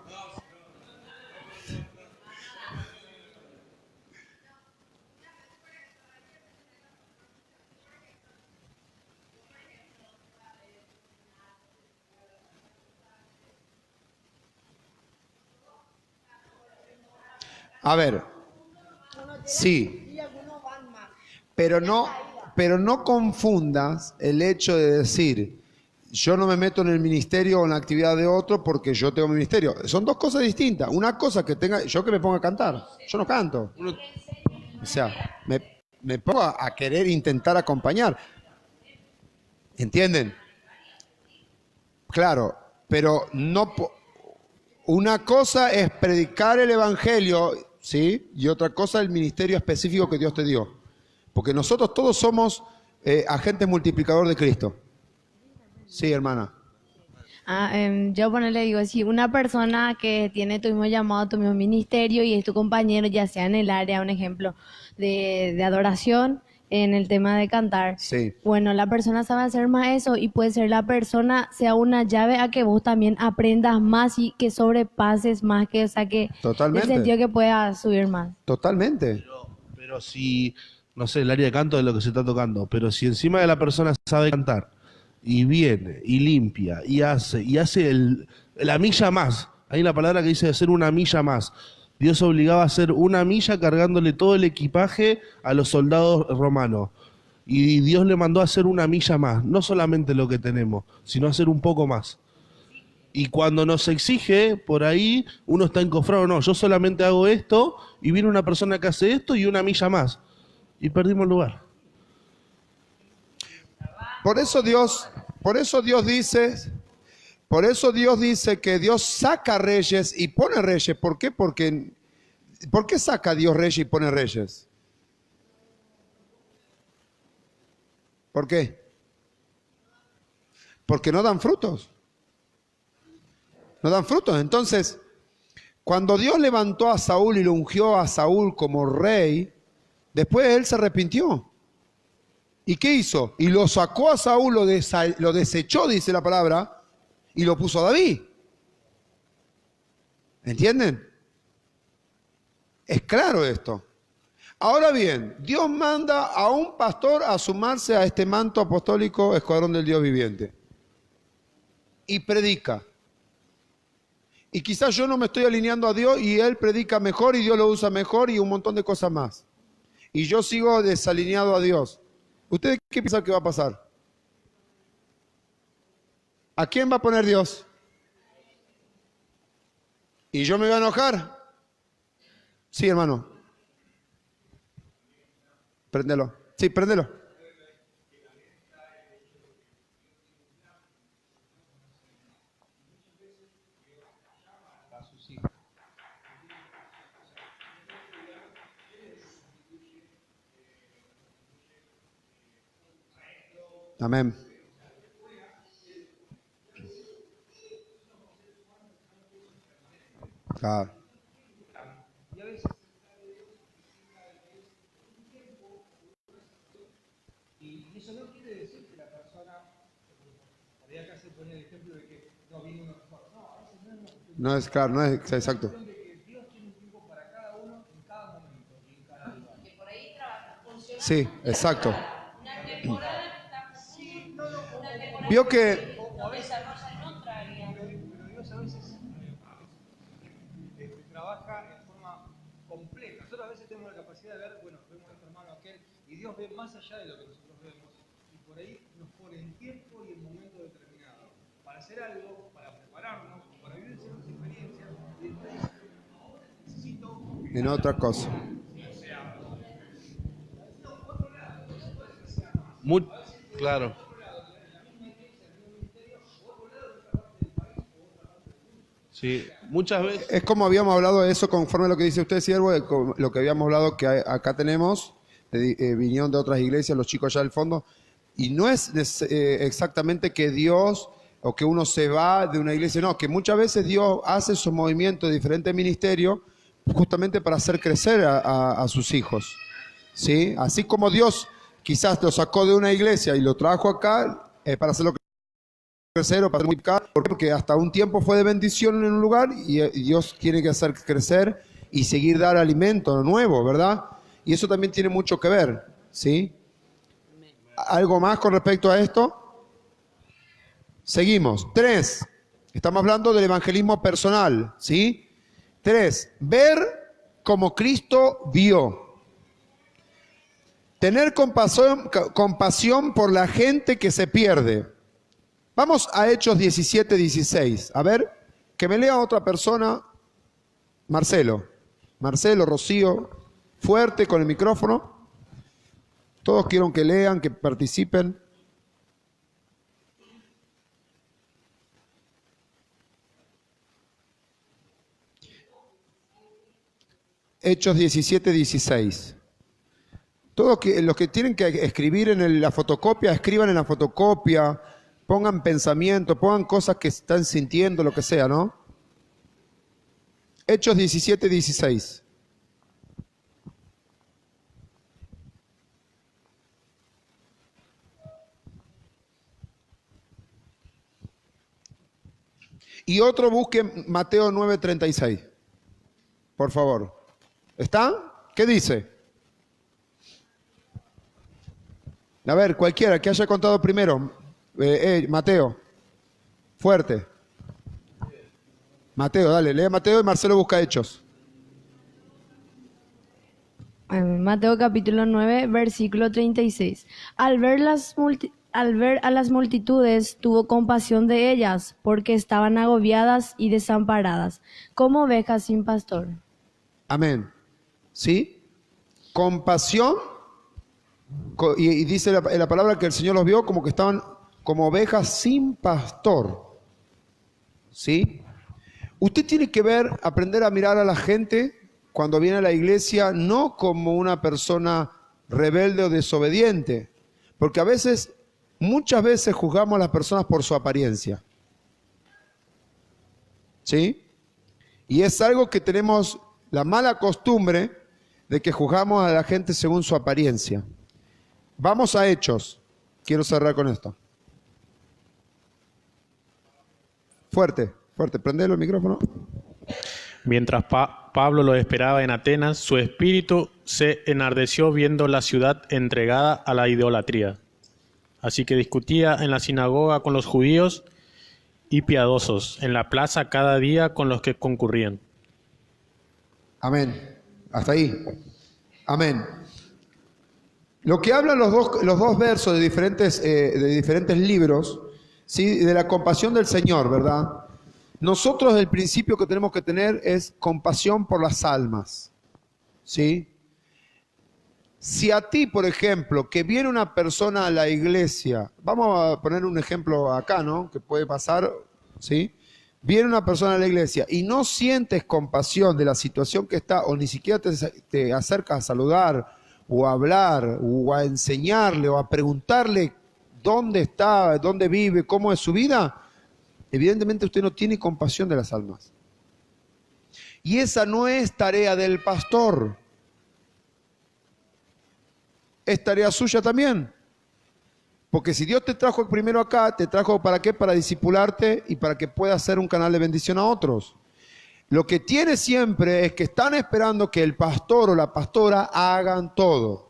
A ver. Sí. Pero no confundas el hecho de decir, yo no me meto en el ministerio o en la actividad de otro porque yo tengo mi ministerio. Son 2 cosas distintas. Una cosa que tenga, yo que me ponga a cantar, yo no canto. O sea, me pongo a querer intentar acompañar. ¿Entienden? Claro, pero no. Una cosa es predicar el evangelio, ¿sí? Y otra cosa el ministerio específico que Dios te dio. Porque nosotros todos somos agentes multiplicadores de Cristo. Sí, hermana. Yo le digo, si una persona que tiene tu mismo llamado, tu mismo ministerio y es tu compañero, ya sea en el área, un ejemplo, de adoración, en el tema de cantar. Sí. Bueno, la persona sabe hacer más eso y puede ser la persona sea una llave a que vos también aprendas más y que sobrepases más, que, o sea, que Totalmente. en el sentido que puedas subir más. Totalmente. Pero si, no sé, el área de canto es lo que se está tocando, pero si encima de la persona sabe cantar y viene y limpia y hace la milla más, hay una palabra que dice hacer una milla más. Dios obligaba a hacer una milla cargándole todo el equipaje a los soldados romanos. Y Dios le mandó a hacer una milla más, no solamente lo que tenemos, sino hacer un poco más. Y cuando nos exige, por ahí, uno está encofrado, no, yo solamente hago esto, y viene una persona que hace esto y una milla más. Y perdimos el lugar. Por eso Dios dice que Dios saca reyes y pone reyes. ¿Por qué? ¿Por qué saca Dios reyes y pone reyes? ¿Por qué? Porque no dan frutos. No dan frutos. Entonces, cuando Dios levantó a Saúl y lo ungió a Saúl como rey, después él se arrepintió. ¿Y qué hizo? Y lo sacó a Saúl, lo desechó, dice la palabra, y lo puso a David. ¿Entienden? Es claro esto. Ahora bien, Dios manda a un pastor a sumarse a este manto apostólico Escuadrón del Dios Viviente. Y predica. Y quizás yo no me estoy alineando a Dios y Él predica mejor y Dios lo usa mejor y un montón de cosas más. Y yo sigo desalineado a Dios. ¿Ustedes qué piensan que va a pasar? ¿A quién va a poner Dios? ¿Y yo me voy a enojar? Sí, hermano. Préndelo. Sí, préndelo. Amén. Claro. Y eso no quiere decir que la persona, por ahí acá se pone el ejemplo de que no viene uno mejor. No, a veces no es una cuestión. No es claro, no es exacto. De que Dios tiene un tiempo para cada uno en cada momento y en cada lugar. Que por ahí trabaja, funciona. Sí, exacto. Una temporada está Vio que lo desarrolla en otra área. Pero Dios a veces trabaja en forma completa. Nosotros a veces tenemos la capacidad de ver, bueno, vemos a nuestro hermano aquel, y Dios ve más allá de lo que nosotros vemos. Y por ahí nos pone en tiempo y en momento determinado para hacer algo, para prepararnos, para vivir ciertas experiencias. Y después ahora necesito en otra cosa. Muy claro. Sí, muchas veces. Es como habíamos hablado de eso conforme a lo que dice usted, siervo, lo que habíamos hablado que acá tenemos, vinieron de otras iglesias, los chicos allá del fondo, y no es exactamente que Dios o que uno se va de una iglesia, no, que muchas veces Dios hace esos movimientos de diferentes ministerios justamente para hacer crecer a sus hijos, ¿sí? Así como Dios quizás lo sacó de una iglesia y lo trajo acá para hacerlo crecer o para multiplicar, porque hasta un tiempo fue de bendición en un lugar y Dios tiene que hacer crecer y seguir dar alimento nuevo, ¿verdad? Y eso también tiene mucho que ver, ¿sí? ¿Algo más con respecto a esto? Seguimos. 3. Estamos hablando del evangelismo personal, ¿sí? 3. Ver como Cristo vio. Tener compasión por la gente que se pierde. Vamos a Hechos 17:16. A ver, que me lea otra persona. Marcelo, Rocío, fuerte con el micrófono. Todos quiero que lean, que participen. Hechos 17:16. Todos los que tienen que escribir en la fotocopia, escriban en la fotocopia. Pongan pensamiento, pongan cosas que están sintiendo, lo que sea, ¿no? Hechos 17:16. Y otro busque Mateo 9:36. Por favor. ¿Está? ¿Qué dice? A ver, cualquiera que haya contado primero. Mateo. Fuerte. Mateo, dale, lee Mateo y Marcelo busca Hechos. Mateo capítulo 9, versículo 36. Al ver a las multitudes, tuvo compasión de ellas, porque estaban agobiadas y desamparadas, como ovejas sin pastor. Amén. ¿Sí? Compasión. Y dice la palabra que el Señor los vio como que estaban como ovejas sin pastor. ¿Sí? Usted tiene que aprender a mirar a la gente cuando viene a la iglesia, no como una persona rebelde o desobediente, porque muchas veces juzgamos a las personas por su apariencia. ¿Sí? Y es algo que tenemos la mala costumbre de que juzgamos a la gente según su apariencia. Vamos a Hechos. Quiero cerrar con esto. Fuerte, prendelo el micrófono. Mientras Pablo lo esperaba en Atenas, su espíritu se enardeció viendo la ciudad entregada a la idolatría. Así que discutía en la sinagoga con los judíos y piadosos, en la plaza cada día con los que concurrían. Amén. Hasta ahí. Amén. Lo que hablan los dos versos de diferentes libros, ¿sí? De la compasión del Señor, ¿verdad? Nosotros el principio que tenemos que tener es compasión por las almas, ¿sí? Si a ti, por ejemplo, que viene una persona a la iglesia, vamos a poner un ejemplo acá, ¿no? Que puede pasar, ¿sí? Viene una persona a la iglesia y no sientes compasión de la situación que está, o ni siquiera te acercas a saludar, o a hablar, o a enseñarle, o a preguntarle dónde está, dónde vive, cómo es su vida, evidentemente usted no tiene compasión de las almas. Y esa no es tarea del pastor. Es tarea suya también. Porque si Dios te trajo primero acá, te trajo ¿para qué? Para discipularte y para que puedas ser un canal de bendición a otros. Lo que tiene siempre es que están esperando que el pastor o la pastora hagan todo.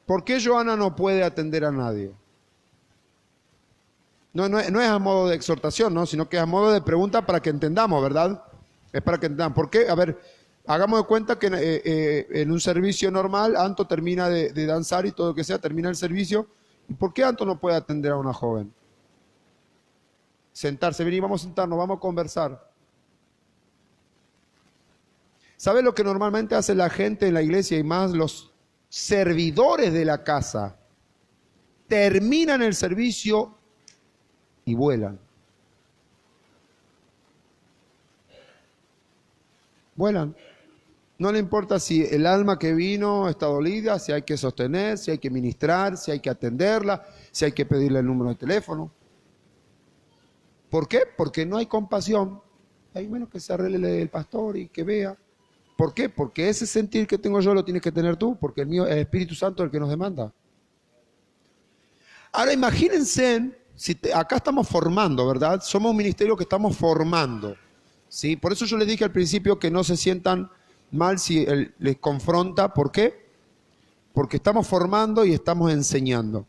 ¿Por qué Joana no puede atender a nadie? No es a modo de exhortación, ¿no? Sino que es a modo de pregunta para que entendamos, ¿verdad? Es para que entendamos. ¿Por qué? A ver, hagamos de cuenta que en un servicio normal, Anto termina de danzar y todo lo que sea, termina el servicio. ¿Y por qué Anto no puede atender a una joven? Sentarse, vení, vamos a sentarnos, vamos a conversar. ¿Sabe lo que normalmente hace la gente en la iglesia y más los servidores de la casa? Terminan el servicio y vuelan. Vuelan. No le importa si el alma que vino está dolida, si hay que sostener, si hay que ministrar, si hay que atenderla, si hay que pedirle el número de teléfono. ¿Por qué? Porque no hay compasión. Hay menos que se arregle el pastor y que vea. ¿Por qué? Porque ese sentir que tengo yo lo tienes que tener tú, porque el Espíritu Santo es el que nos demanda. Ahora imagínense, acá estamos formando, ¿verdad? Somos un ministerio que estamos formando, ¿sí? Por eso yo les dije al principio que no se sientan mal si les confronta. ¿Por qué? Porque estamos formando y estamos enseñando.